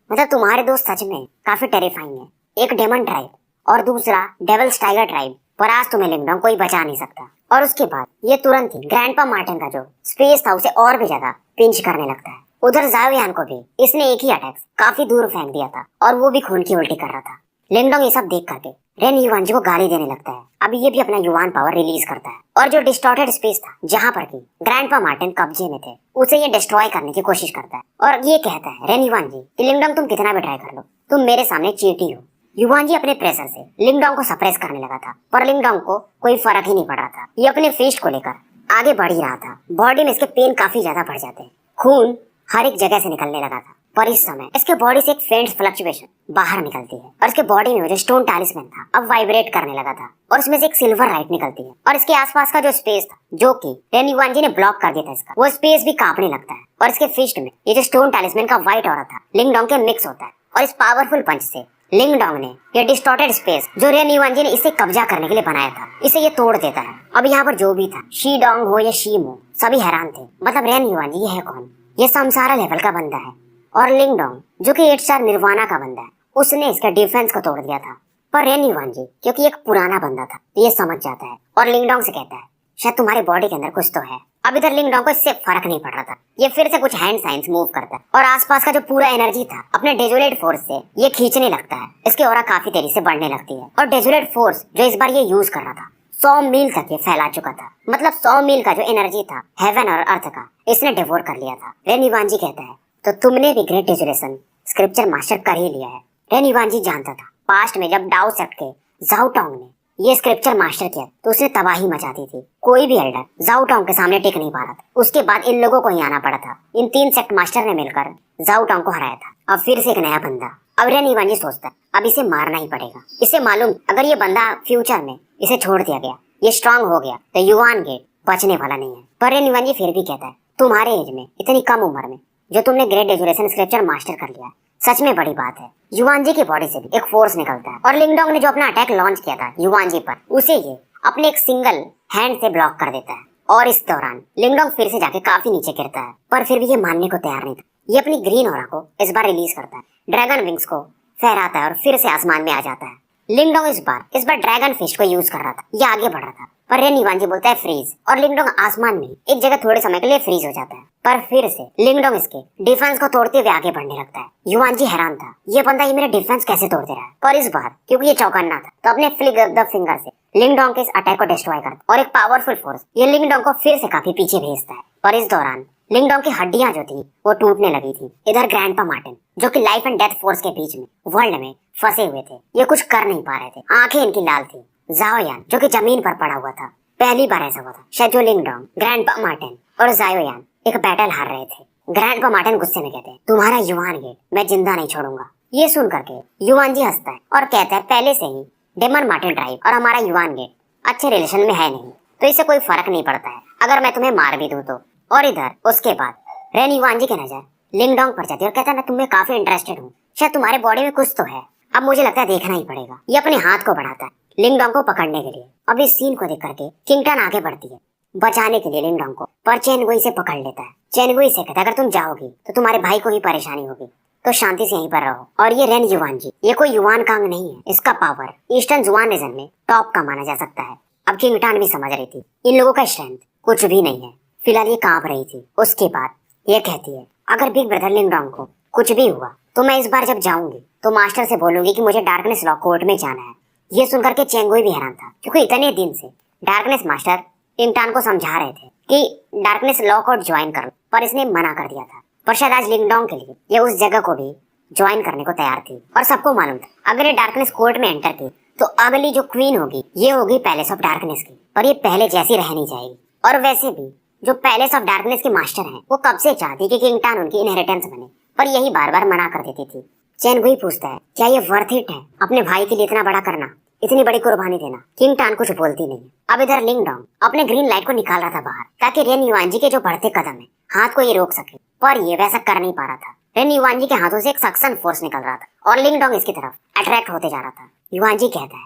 S1: मतलब तुम्हारे दोस्त सच में काफी टेरिफाइंग है। एक डेमन ट्राइब और दूसरा डेविल्स टाइगर ट्राइब, पर आज तुम्हें लिंगडोंग कोई बचा नहीं सकता। और उसके बाद ये तुरंत ही ग्रैंडपा मार्टिन का जो स्पेस था उसे और भी ज्यादा पिंच करने लगता है। उधर जायोयान को भी इसने एक ही अटैक काफी दूर फेंक दिया था और वो भी खून की उल्टी कर रहा था। लिंगडोंग ये सब देख करके रेन युवांजी को गाली देने लगता है। अब ये भी अपना युवान पावर रिलीज करता है और जो डिस्टॉर्टेड स्पेस था जहाँ पर की ग्रैंडपा मार्टिन कब्जे में थे उसे ये डिस्ट्रॉय करने की कोशिश करता है और ये कहता है रेन युवांजी कि लिंगडोंग तुम कितना भी ट्राई कर लो तुम मेरे सामने चीटी हो। युवांजी अपने प्रेशर से लिंगडोंग को सप्रेस करने लगा था पर लिंगडोंग को कोई फर्क ही नहीं पड़ रहा था। ये अपने फिस्ट को लेकर आगे बढ़ ही रहा था। बॉडी में इसके पेन काफी ज्यादा बढ़ जाते हैं, खून हर एक जगह से निकलने लगा था। पर इस समय इसके बॉडी से एक फेंट फ्लक्चुएशन बाहर निकलती है और इसके बॉडी में जो स्टोन टैलिस्मैन था अब वाइब्रेट करने लगा था और उसमें से एक सिल्वर लाइट निकलती है और इसके आसपास का जो स्पेस था जो कि रेन युवांजी ने ब्लॉक कर दिया था इसका वो स्पेस भी कांपने लगता है और इसके फिस्ट में ये जो स्टोन टैलिस्मैन का व्हाइट ऑरा था लिंगडोंग के मिक्स होता है और इस पावरफुल पंच से लिंगडोंग ने ये डिस्टॉर्टेड स्पेस जो रेन युवांजी ने इसे कब्जा करने के लिए बनाया था इसे ये तोड़ देता है। अब यहाँ पर जो भी था शीडोंग हो या शीम हो सभी हैरान थे। मतलब रेन युवांजी ये है कौन? ये समसारा लेवल का बंदा है और लिंगडोंग जो कि 8 स्टार निर्वाणा का बंदा है उसने इसके डिफेंस को तोड़ दिया था। पर रेन युवांजी क्योंकि एक पुराना बंदा था तो ये समझ जाता है और लिंगडोंग से कहता है शायद तुम्हारी बॉडी के अंदर कुछ तो है। अब इधर लिंगडोंग को इससे फर्क नहीं पड़ रहा था। ये फिर से कुछ हैंड साइंस मूव करता है और आसपास का जो पूरा एनर्जी था अपने डेजोलेट फोर्स से ये खींचने लगता है। इसकी ऑरा काफी तेजी से बढ़ने लगती है और डेजोलेट फोर्स जो इस बार ये यूज कर रहा था 100 मील तक ये फैला चुका था। मतलब 100 मील का जो एनर्जी था हेवन और अर्थ का, इसने डिवोर कर लिया था। रेन युवानजी कहता है तो तुमने भी ग्रेट डेजोलेशन स्क्रिप्चर मास्टर कर ही लिया है। रेन युवानजी जानता था पास्ट में जब डाउ सेक्ट के जाओ टोंग ने ये स्क्रिप्चर मास्टर किया तो उसने तबाही मचा दी थी। कोई भी एल्डर जाओ टोंग के सामने टिक नहीं पा रहा था। उसके बाद इन लोगों को ही आना पड़ा था। इन 3 सेक्ट मास्टर ने मिलकर जाओ टोंग को हराया था। अब फिर से एक नया बंदा। अब रेन युवानजी सोचता है अब इसे मारना ही पड़ेगा। इसे मालूम अगर ये बंदा फ्यूचर में इसे छोड़ दिया गया, ये स्ट्रांग हो गया तो युवान गेट बचने वाला नहीं है। पर रेन युवानजी फिर भी कहता है तुम्हारे एज में इतनी कम उम्र में जो तुमने ग्रेट डेजोलेशन स्क्रिप्चर मास्टर कर लिया सच में बड़ी बात है। युवानजी की बॉडी से भी एक फोर्स निकलता है और लिंगडोंग ने जो अपना अटैक लॉन्च किया था युवानजी पर, उसे ये अपने एक सिंगल हैंड से ब्लॉक कर देता है। और इस दौरान लिंगडोंग फिर से जाके काफी नीचे गिरता है, पर फिर भी ये मानने को तैयार नहीं था। ये अपनी ग्रीन ऑरा को इस बार रिलीज करता है, ड्रैगन विंग्स को फहराता है और फिर से आसमान में आ जाता है। लिंगडोंग इस बार ड्रैगन फिस्ट को यूज कर रहा था। ये आगे बढ़ रहा था पर रेन युवानजी बोलता है फ्रीज और लिंगडोंग आसमान में एक जगह थोड़े समय के लिए फ्रीज हो जाता है। पर फिर से लिंगडोंग इसके डिफेंस को तोड़ते हुए आगे बढ़ने लगता है। युवानजी हैरान था ये बंदा ये मेरा डिफेंस कैसे तोड़ दे रहा है। पर इस बार क्योंकि ये चौकन्ना था तो अपने फ्लिक द फिंगर से लिंगडोंग के इस अटैक को डिस्ट्रॉय करता और एक पावरफुल फोर्स ये लिंगडोंग को फिर से काफी पीछे भेजता है। और इस दौरान लिंगडोंग की हड्डियां जो थी वो टूटने लगी थी। इधर ग्रैंडपा मार्टिन जो कि लाइफ एंड डेथ फोर्स के बीच में वर्ल्ड में फंसे हुए थे, ये कुछ कर नहीं पा रहे थे। आंखें इनकी लाल थी। जाओयान जो कि जमीन पर पड़ा हुआ था, पहली बार ऐसा हुआ था शायद जो लिंगडोंग, ग्रैंडपा मार्टिन और जाओयान एक बैटल हार रहे थे। ग्रैंडपा मार्टिन गुस्से में कहते हैं तुम्हारा युवान गेट मैं जिंदा नहीं छोड़ूंगा। ये सुन करके युवानजी हंसता है और कहता है पहले से ही डेमन मार्टिन ट्राइब और हमारा युवान गेट अच्छे रिलेशन में है नहीं, तो इससे कोई फर्क नहीं पड़ता है अगर मैं तुम्हें मार भी दूं तो। और इधर उसके बाद रेन युवानजी की नजर लिंगडोंग पर जाती है और कहता है मैं तुम्हें काफी इंटरेस्टेड हूँ, शायद तुम्हारे बॉडी में कुछ तो है, अब मुझे लगता है देखना ही पड़ेगा। ये अपने हाथ को बढ़ाता है लिंगडोंग को पकड़ने के लिए। अब इस सीन को देख करके किंगटन आगे बढ़ती है बचाने के लिए लिंगडोंग को, पर चेनगुई से पकड़ लेता है। चेनगुई से कहता है अगर तुम जाओगी तो तुम्हारे भाई को ही परेशानी होगी, तो शांति से यहीं पर रहो। और ये रेन युवानजी ये कोई युवान कांग नहीं है, इसका पावर ईस्टर्न जुआन रीजन में टॉप का माना जा सकता है। अब किंगटन भी समझ रही थी इन लोगों का स्ट्रेंथ कुछ भी नहीं है, फिलहाल ये कांप रही थी। उसके बाद ये कहती है अगर बिग ब्रदर लिंगडोंग को कुछ भी हुआ तो मैं इस बार जब जाऊंगी तो मास्टर से बोलूंगी कि मुझे डार्कनेस लॉ कोर्ट में जाना है। ये सुनकर के चेंगुई भी हैरान था क्योंकि इतने दिन से डार्कनेस मास्टर किंगटन को समझा रहे थे कि डार्कनेस लॉ कोर्ट ज्वाइन कर लो, पर इसने मना कर दिया था। पर शायद आज लिंगडोंग के लिए ये उस जगह को भी ज्वाइन करने को तैयार थी। और सबको मालूम था अगर ये डार्कनेस कोर्ट में एंटर की तो अगली जो क्वीन होगी ये होगी पैलेस ऑफ डार्कनेस की, और ये पहले जैसी रह नहीं जाएगी। और वैसे भी जो पैलेस ऑफ डार्कनेस के मास्टर हैं वो कब से चाहती कि किंगटन उनकी इनहेरिटेंस बने, पर यही बार बार मना कर देती थी। चेनगुई पूछता है क्या ये वर्थ इट है अपने भाई के लिए इतना बड़ा करना, इतनी बड़ी कुर्बानी देना। किंगटन कुछ बोलती नहीं। अब इधर लिंगडोंग अपने ग्रीन लाइट को निकाल रहा था बाहर ताकि रेन युवानजी के जो बढ़ते कदम है हाथ को ये रोक सके, पर ये वैसा कर नहीं पा रहा था। रेन युवानजी के हाथों से एक सक्शन फोर्स निकल रहा था और लिंगडोंग इसकी तरफ अट्रैक्ट होते जा रहा था। युवानजी कहता है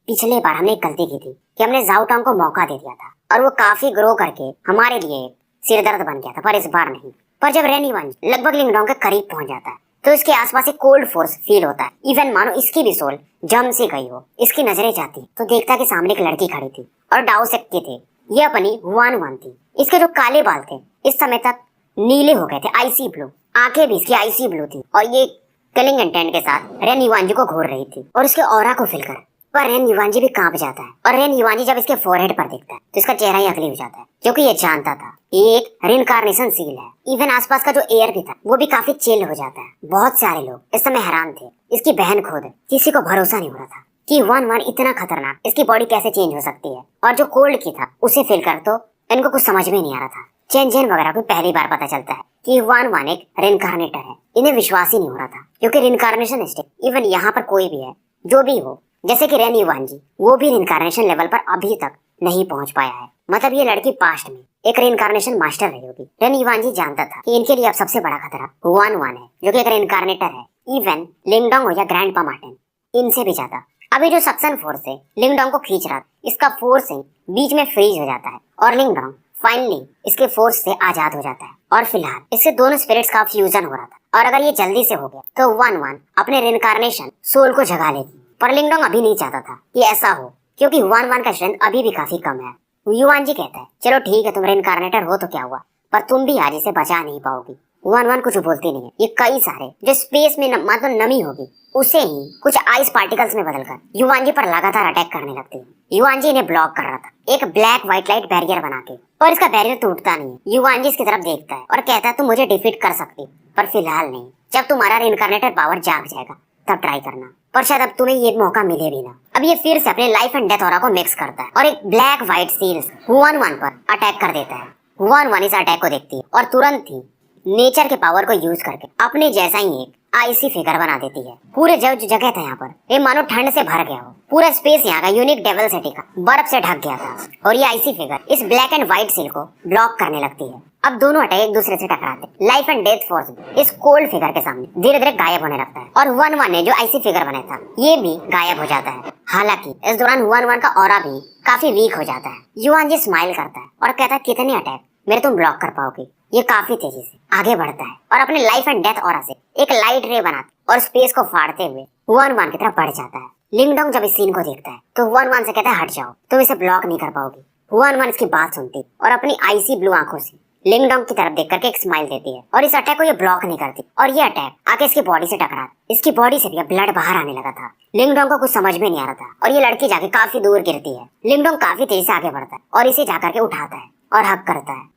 S1: पिछले बार हमने एक गलती की थी कि हमने जाओ टोंग को मौका दे दिया था और वो काफी ग्रो करके हमारे लिए सिरदर्द बन गया था, पर इस बार नहीं। पर जब रेन युवानजी लगभग लिंगडोंग के करीब पहुंच जाता है तो इसके आसपास एक कोल्ड फोर्स फील होता है, इवन मानो इसकी भी सोल जम सी गई हो। इसकी नजरें जाती तो देखता है कि सामने एक लड़की खड़ी थी और डाउ सेक्ट की थी। ये अपनी हुआन वान थी। इसके जो काले बाल थे इस समय तक नीले हो गए थे, आईसी ब्लू। आंखें भी इसकी आईसी ब्लू थी और ये किलिंग इंटेंट के साथ रेन युवानजी को घूर रही थी और इसके ऑरा को फील कर। पर रेन युवानजी भी कांप जाता है और रेन युवानजी जब इसके फोरहेड पर देखता है तो इसका चेहरा ही अगली हो जाता है क्योंकि ये जानता था ये एक रिनकार्नेशन सील है। इवन आसपास का जो एयर भी था वो भी काफी चिल हो जाता है। बहुत सारे लोग इस समय हैरान थे। इसकी बहन खुद, किसी को भरोसा नहीं हो रहा था कि 1-1 इतना खतरनाक इसकी बॉडी कैसे चेंज हो सकती है। और जो कोल्ड की था उसे फील कर तो इनको कुछ समझ में नहीं आ रहा था। चेन जेन वगैरह को पहली बार पता चलता है कि 1-1 एक रिनकार्नेटर है। इन्हें विश्वास ही नहीं हो रहा था क्योंकि रिनकार्नेशन स्टेप इवन यहाँ पर कोई भी है जो भी हो, जैसे कि रेन युवानजी, वो भी रिनकार्नेशन लेवल पर अभी तक नहीं पहुंच पाया है। मतलब ये लड़की पास्ट में एक रिनकार्नेशन मास्टर रही होगी। रेन युवानजी जानता था कि इनके लिए अब सबसे बड़ा खतरा 1-1 है जो कि एक रिनकार्नेटर है। इवन लिंगडोंग हो या ग्रैंडपा मार्टिन, इनसे भी ज्यादा। अभी जो सक्शन फोर्स है लिंगडोंग को खींच रहा, इसका फोर्स बीच में फ्रीज हो जाता है और लिंगडोंग फाइनली इसके फोर्स से आजाद हो जाता है। और फिलहाल इससे दोनों स्पिरिट्स का फ्यूजन हो रहा था और अगर ये जल्दी से हो गया तो 1-1 अपने रिनकार्नेशन सोल को जगा लेगी। पर लिंगडोंग अभी नहीं चाहता था कि ऐसा हो क्योंकि 1-1 का स्ट्रेंथ अभी भी काफी कम है। युआन जी कहता है चलो ठीक है, तुम रेनकार्नेटर हो तो क्या हुआ, पर तुम भी आज इसे बचा नहीं पाओगी। वन वन कुछ बोलती नहीं है। ये कई सारे जो स्पेस में मतलब नमी होगी उसे ही कुछ आइस पार्टिकल्स में बदलकर युआन जी पर लगातार अटैक करने लगती है। युआन जी इन्हें ब्लॉक कर रहा था एक ब्लैक व्हाइट लाइट बैरियर बना के, और इसका बैरियर टूटता नहीं है। युआन जी इसकी तरफ देखता है और कहता है तुम मुझे डिफीट कर सकती, पर फिलहाल नहीं। जब तुम्हारा रेनकार्नेटर पावर जाग जाएगा तब ट्राई करना, पर शायद अब तुम्हें ये मौका मिले भी ना। अब ये फिर से अपने लाइफ एंड डेथ ऑरा को मिक्स करता है और एक black white seals Huan one पर अटैक कर देता है। हुआन वन इस अटैक को देखती है और तुरंत ही नेचर के पावर को यूज करके अपने जैसा ही एक आइसी फिगर बना देती है। पूरे जो जगह था यहाँ पर ये मानो ठंड से भर गया हो। पूरा स्पेस यहाँ का यूनिक डेवल सिटी का बर्फ से ढक गया था और ये आइसी फिगर इस ब्लैक एंड व्हाइट सील को ब्लॉक करने लगती है। अब दोनों अटैक एक दूसरे से टकराते। लाइफ एंड डेथ फोर्स इस कोल्ड फिगर के सामने धीरे धीरे गायब होने लगता है और वन वन ने जो आइसी फिगर बनाया था ये भी गायब हो जाता है। हालांकि इस दौरान वन वन का ऑरा भी काफी वीक हो जाता है। युआन जी स्माइल करता है और कहता है कितने अटैक मेरे तुम ब्लॉक कर पाओगे। ये काफी तेजी से आगे बढ़ता है और अपने लाइफ एंड डेथ ऑरा से एक लाइट रे बनाता और स्पेस को फाड़ते हुए हुआन वन की तरफ बढ़ जाता है। लिंगडोंग जब इस सीन को देखता है तो हुआन वन से कहता है हट जाओ, तुम इसे ब्लॉक नहीं कर पाओगी। हुआन वन इसकी बात सुनती और अपनी आईसी ब्लू आंखों से लिंगडोंग की तरफ देख करके एक स्माइल देती है और इस अटैक को ये ब्लॉक नहीं करती और ये अटैक आके इसकी बॉडी से टकरा। इसकी बॉडी से भी ब्लड बाहर आने लगा था। लिंगडोंग को कुछ समझ में नहीं आ रहा था और ये लड़की जाके काफी दूर गिरती है। लिंगडोंग काफी तेजी से आगे बढ़ता है और इसे जाकर के उठाता है और हक करता है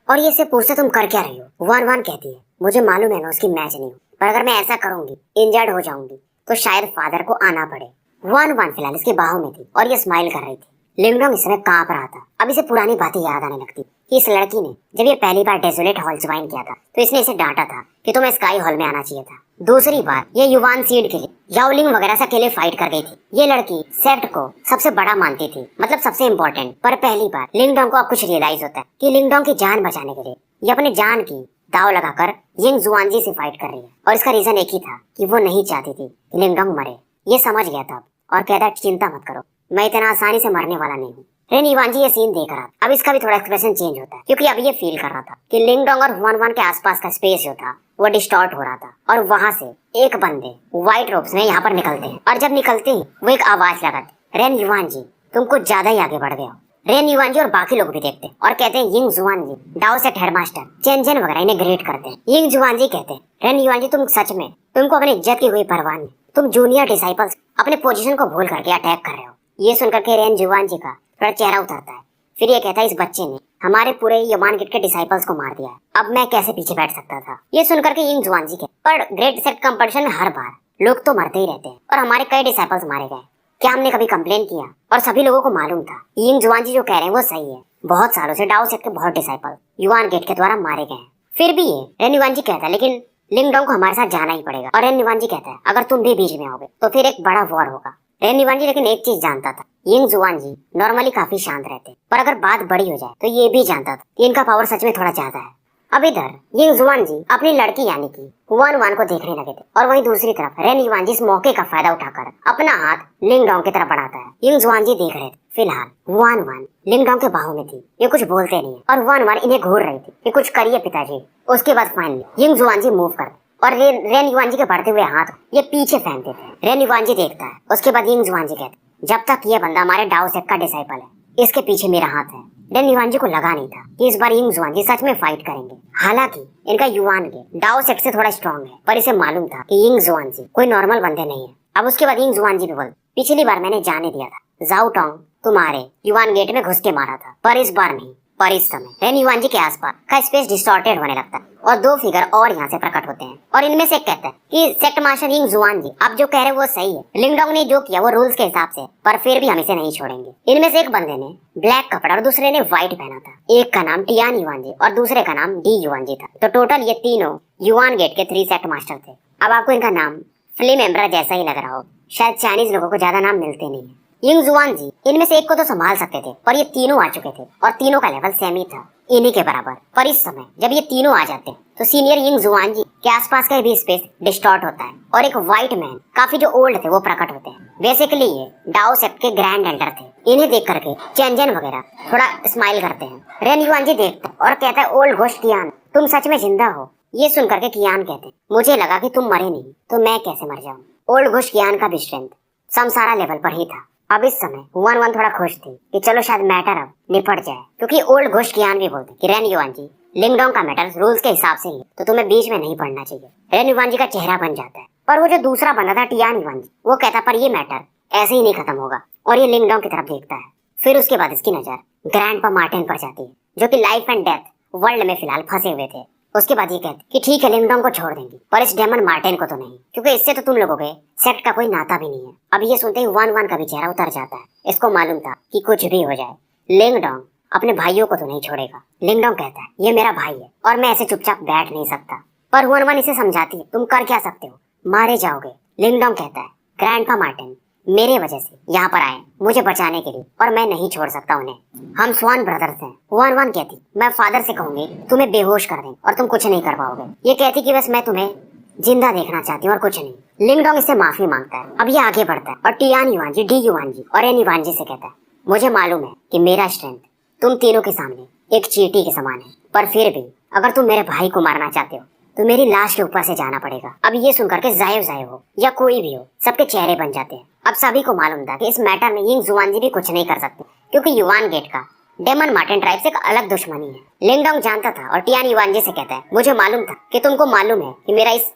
S1: और ये इसे पूछता तुम कर क्या रही हो। वन वन कहती है मुझे मालूम है मैं उसकी मैच नहीं हूँ, पर अगर मैं ऐसा करूंगी इंजर्ड हो जाऊंगी तो शायद फादर को आना पड़े। वन वन फिलहाल इसकी बाहों में थी और ये स्माइल कर रही थी। लिंगडोंग इस समय कांप रहा था। अब इसे पुरानी बातें याद आने लगती कि इस लड़की ने जब ये पहली बार डेजोलेट हॉल ज्वाइन किया था तो इसने इसे डांटा था कि तुम्हें स्काई हॉल में आना चाहिए था। दूसरी बार ये युवान सीड के लिए याओलिंग वगैरह से अकेले फाइट कर गई थी। ये लड़की सेप्ट को सबसे बड़ा मानती थी, मतलब सबसे इम्पोर्टेंट। पर पहली बार लिंगडोंग को अब कुछ रियलाइज होता है कि लिंगडोंग की जान बचाने के लिए ये अपने जान की दाव लगाकर यिंग जुआनजी से फाइट कर रही है और इसका रीजन एक ही था कि वो नहीं चाहती थी कि लिंगडोंग मरे। ये समझ गया था और कहता चिंता मत करो, मैं इतना आसानी से मरने वाला नहीं हूँ। रेन युआन जी ये सीन देख रहा था। अब इसका भी थोड़ा एक्सप्रेशन चेंज होता है क्योंकि अब ये फील कर रहा था कि लिंगडोंग और हुआन वन के आसपास का स्पेस जो था वो डिस्टॉर्ट हो रहा था और वहां से एक बंदे व्हाइट रोब्स में यहाँ पर निकलते हैं और जब निकलते ही वो एक आवाज लगाते रेन युआन जी तुम कुछ ज्यादा ही आगे बढ़ गए हो। रेन युआन जी और बाकी लोग भी देखते हैं और कहते हैं यिंग जुआन जी डाओ सेट हेडमास्टर चेन चेन वगैरह इन्हें ग्रेट करते हैं। यिंग जुआन जी कहते हैं रेन युआन जी तुम सच में तुमको अपनी इज्जत की कोई परवाह नहीं, तुम जूनियर डिसाइपल्स अपने पोजीशन को भूल करके अटैक कर रहे हो। ये सुनकर के रेन जुआन जी का थोड़ा चेहरा उतरता है। फिर ये कहता है इस बच्चे ने हमारे पूरे यमान गेट के डिसाइपल्स को मार दिया है, अब मैं कैसे पीछे बैठ सकता था। ये सुनकर के यिंग जुआन जी के पर ग्रेट सेट कंपटीशन में हर बार लोग तो मरते ही रहते हैं और हमारे कई डिसाइपल्स मारे गए, क्या हमने कभी कंप्लेन किया? और सभी लोगों को मालूम था यिंग जुआन जी जो कह रहे हैं वो सही है। बहुत सालों से डाओ सेट के बहुत डिसाइपल युआन गेट के द्वारा मारे गए हैं। फिर भी ये रेन युआन जी कहता है लेकिन लिंगडोंग को हमारे साथ जाना ही पड़ेगा। और रेन युआन जी कहता है अगर तुम भी बीच में आओगे तो फिर एक बड़ा वॉर होगा। रेन युआन जी लेकिन एक चीज जानता था, यिंग जुआन जी नॉर्मली काफी शांत रहते, पर अगर बात बड़ी हो जाए तो ये भी जानता था कि इनका पावर सच में थोड़ा ज्यादा है। अब इधर यिंग जुआन जी अपनी लड़की यानी कि हुआन वन को देखने लगे थे और वहीं दूसरी तरफ रेन युआन जी इस मौके का फायदा उठाकर अपना हाथ लिंगडोंग की तरफ बढ़ाता है। यिंग जुआन जी देख रहे थे। फिलहाल हुआन वन लिंगडोंग के बाहों में थी, ये कुछ बोलते नहीं है और हुआन वन इन्हें घूर रही थी कि कुछ करिए पिताजी। उसके बाद फाइनली यिंग जुआन जी मूव कर और रेन युआन जी के बढ़ते हुए हाथ ये पीछे फेंकते थे। रेन युआन जी देखता है। उसके बाद यिंग जुआन जी कहते जब तक ये बंदा हमारे डाओ सेट का डिसाइपल है इसके पीछे मेरा हाथ है। रेन युआन जी को लगा नहीं था कि इस बार यिंग जुआन जी सच में फाइट करेंगे। हालांकि इनका युआन के डाओ सेट से थोड़ा स्ट्रॉन्ग है, पर इसे मालूम था कि यिंग जुआन जी कोई नॉर्मल बंदे नहीं है। अब उसके बाद यिंग जुआन जी भी बोल पिछली बार मैंने जाने दिया था जाओ टोंग तुम्हारे युआन गेट में घुस के मारा था, पर इस बार नहीं। पर इस समय रेन युआन जी के आसपास का स्पेस डिस्टॉर्टेड होने लगता है और दो फिगर और यहाँ से प्रकट होते हैं और इनमें से एक कहता है कि सेक्ट मास्टर यिंग जुआन जी आप जो कह रहे वो सही है, लिंगडोंग ने जो किया वो रूल्स के हिसाब से, पर फिर भी हम इसे नहीं छोड़ेंगे। इनमें से एक बंदे ने ब्लैक कपड़ा और दूसरे ने व्हाइट पहना था। एक का नाम टियान युआन जी और दूसरे का नाम डी युआन जी था। तो टोटल ये तीनों युआन गेट के 3 सेक्ट मास्टर थे। अब आपको इनका नाम फ्लेम एम्बरर जैसा ही लग रहा हो, शायद चाइनीज लोगों को ज्यादा नाम मिलते नहीं है। यिंग जुआन जी इनमें से एक को तो संभाल सकते थे, पर ये तीनों आ चुके थे और तीनों का लेवल सेम ही था इन्हीं के बराबर। पर इस समय जब ये तीनों आ जाते तो सीनियर यिंग जुआन जी के आसपास का भी स्पेस डिस्टॉर्ट होता है और एक व्हाइट मैन काफी जो ओल्ड थे वो प्रकट होते हैं। बेसिकली ये डाओ सेप्ट के ग्रैंड एल्डर थे। इन्हें देख करके चेंजन वगैरह थोड़ा स्माइल करते हैं। रेन युआन जी देखता है और कहता है ओल्ड घोस्ट कियान तुम सच में जिंदा हो? ये सुन करके कियान कहते हैं मुझे लगा कि तुम मरे नहीं तो मैं कैसे मर जाऊं। ओल्ड घोस्ट कियान का भी स्ट्रेंथ समसारा लेवल पर ही था अब इस समय हुआन वन थोड़ा खुश थी कि चलो शायद मैटर अब निपट जाए, क्योंकि ओल्ड घोस्ट कियान भी बोलते कि रेन युआन जी, लिंगडोंग का मैटर रूल्स के हिसाब से ही तो तुम्हें बीच में नहीं पढ़ना चाहिए। रेन युआन जी का चेहरा बन जाता है, पर वो जो दूसरा बंदा था टियान युआन जी, वो कहता पर ये मैटर ऐसे ही नहीं खत्म होगा, और ये लिंगडोंग की तरफ देखता है। फिर उसके बाद इसकी नजर ग्रैंडपा मार्टिन पर जाती है, जो कि लाइफ एंड डेथ वर्ल्ड में फिलहाल फंसे हुए थे। उसके बाद ये कहते कि ठीक है लिंगडोंग को छोड़ देंगे, पर इस डेमन मार्टिन को तो नहीं, क्योंकि इससे तो तुम लोगों के सेक्ट का कोई नाता भी नहीं है। अब ये सुनते ही वन वन का भी चेहरा उतर जाता है। इसको मालूम था कि कुछ भी हो जाए लिंगडोंग अपने भाइयों को तो नहीं छोड़ेगा। लिंगडोंग कहता है ये मेरा भाई है और मैं ऐसे चुपचाप बैठ नहीं सकता, पर हुआन वन इसे समझाती है तुम कर क्या सकते हो, मारे जाओगे। लिंगडोंग कहता है ग्रैंडपा मार्टिन मेरे वजह से यहाँ पर आए मुझे बचाने के लिए, और मैं नहीं छोड़ सकता उन्हें। हम स्वान ब्रदर्स हैं। हुआन वन कहती मैं फादर से कहूंगी तुम्हें बेहोश कर दें और तुम कुछ नहीं कर पाओगे। ये कहती कि बस मैं तुम्हें जिंदा देखना चाहती हूँ और कुछ नहीं। लिंगडोंग इससे माफी मांगता है। अब ये आगे बढ़ता है और टियान युआन जी, डी युआन जी और एन युआन जी से कहता है मुझे मालूम है कि मेरा स्ट्रेंथ तुम तीनों के सामने एक चींटी के समान है, पर फिर भी अगर तुम मेरे भाई को मारना चाहते हो तो मेरी लाश के ऊपर से जाना पड़ेगा। अब ये सुनकर के जायो हो या कोई भी हो, सबके चेहरे बन जाते हैं। अब सभी को मालूम था कि इस मैटर में यिंग जुआन जी भी कुछ नहीं कर सकते, क्योंकि युआन गेट का डेमन मार्टिन ट्राइब से एक अलग दुश्मनी है। लिंगडोंग जानता था और टियान युआन जी से कहता है मुझे मालूम था कि तुमको मालूम है कि मेरा इस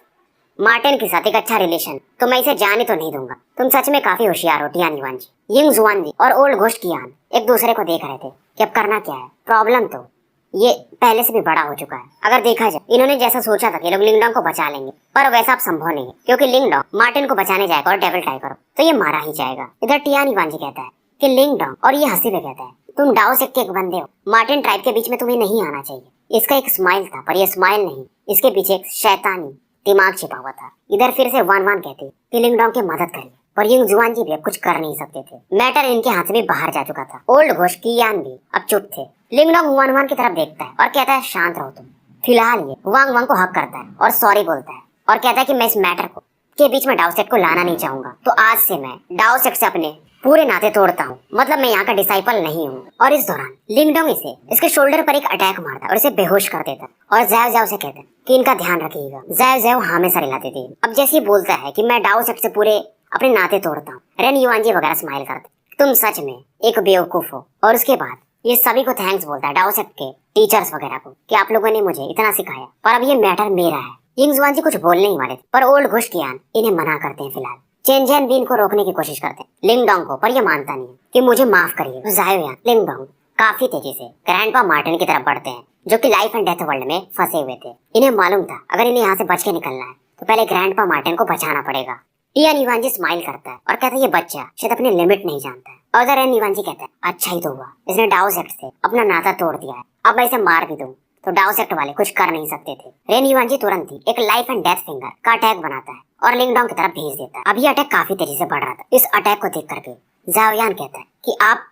S1: मार्टिन के साथ एक अच्छा रिलेशन, तो मैं इसे जाने तो नहीं दूंगा। तुम सच में काफी होशियार हो टियान युआन जी। यिंग जुआन जी और ओल्ड घोस्ट कियान एक दूसरे को देख रहे थे कि अब करना क्या है। प्रॉब्लम तो ये पहले से भी बड़ा हो चुका है। अगर देखा जाए इन्होंने जैसा सोचा था कि लोग लिंगडोंग को बचा लेंगे, पर वैसा अब संभव नहीं है, क्योंकि लिंगडोंग मार्टिन को बचाने जाएगा और डेविल टाइगर तो ये मारा ही जाएगा। इधर टियान युआन जी कहता है कि लिंगडोंग, और ये हंसी पे कहता है तुम डाओ सेक्ट के एक बंदे हो, मार्टिन ट्राइब के बीच में तुम्हें नहीं आना चाहिए। इसका एक स्माइल था, पर यह स्माइल नहीं, इसके पीछे एक शैतानी दिमाग छिपा हुआ था। इधर फिर से वन वन कहते कि लिंगडोंग की मदद करिए, पर यिंग जुआन जी भी अब कुछ कर नहीं सकते थे। मैटर इनके हाथ से भी बाहर जा चुका था। ओल्ड घोस्ट कियान भी अब चुप थे। लिंगडोंग हुआन वन की तरफ देखता है और कहता है शांत रहो तुम। फिलहाल ये वांग वांग को हक करता है और सॉरी बोलता है और कहता है कि मैं इस मैटर को के बीच में डाओ सेक्ट को लाना नहीं चाहूंगा, तो आज से मैं डाओ सेक्ट से अपने पूरे नाते तोड़ता हूँ, मतलब मैं यहाँ का डिसाइपल नहीं हूँ। और इस दौरान लिंगडोंग इसे इसके शोल्डर पर एक अटैक मारता है और इसे बेहोश कर देता है और ज़ैव ज़ैव से कहता है कि इनका ध्यान रखिएगा। ज़ैव ज़ैव हाँ में सर हिलाते थे। अब जैसे ही बोलता है कि मैं डाओ सेक्ट से पूरे अपने नाते तोड़ता हूँ, रेन युआन जी वगैरह स्माइल करते तुम सच में एक बेवकूफ हो। और उसके बाद ये सभी को थैंक्स बोलता है, डाओ सेक्ट के टीचर्स वगैरह को, कि आप लोगों ने मुझे इतना सिखाया, पर अब ये मैटर मेरा है। यिंग जुआन जी कुछ बोलने ही वाले थे, पर ओल्ड घोस्ट कियान इन्हें मना करते हैं। फिलहाल चेन जैन भी इनको रोकने की कोशिश करते हैं लिंगडोंग को, पर ये मानता नहीं है कि मुझे माफ करिए। जायोयान लिंगडोंग काफी तेजी से ग्रैंडपा मार्टिन की तरफ बढ़ते हैं, जो कि लाइफ एंड डेथ वर्ल्ड में फंसे हुए थे। इन्हें मालूम था अगर इन्हें यहाँ से बच के निकलना है तो पहले ग्रैंडपा मार्टिन को बचाना पड़ेगा। टियान युआन जी स्माइल करता है और कहता है ये बच्चा शायद अपनी लिमिट नहीं जानता है। और रेन युआन जी कहता है अच्छा ही तो हुआ इसने डाओ सेक्ट से अपना नाता तोड़ दिया है, अब मैं इसे मार भी दूं तो डाओ सेक्ट वाले कुछ कर नहीं सकते थे। रेन युआन जी तुरंत ही एक लाइफ एंड डेथ फिंगर का अटैक बनाता है और लिंगडोंग की तरफ भेज देता है। अब ये अटैक काफी तेजी से बढ़ रहा था। इस अटैक को देख करके जाओयान कहता है कि आप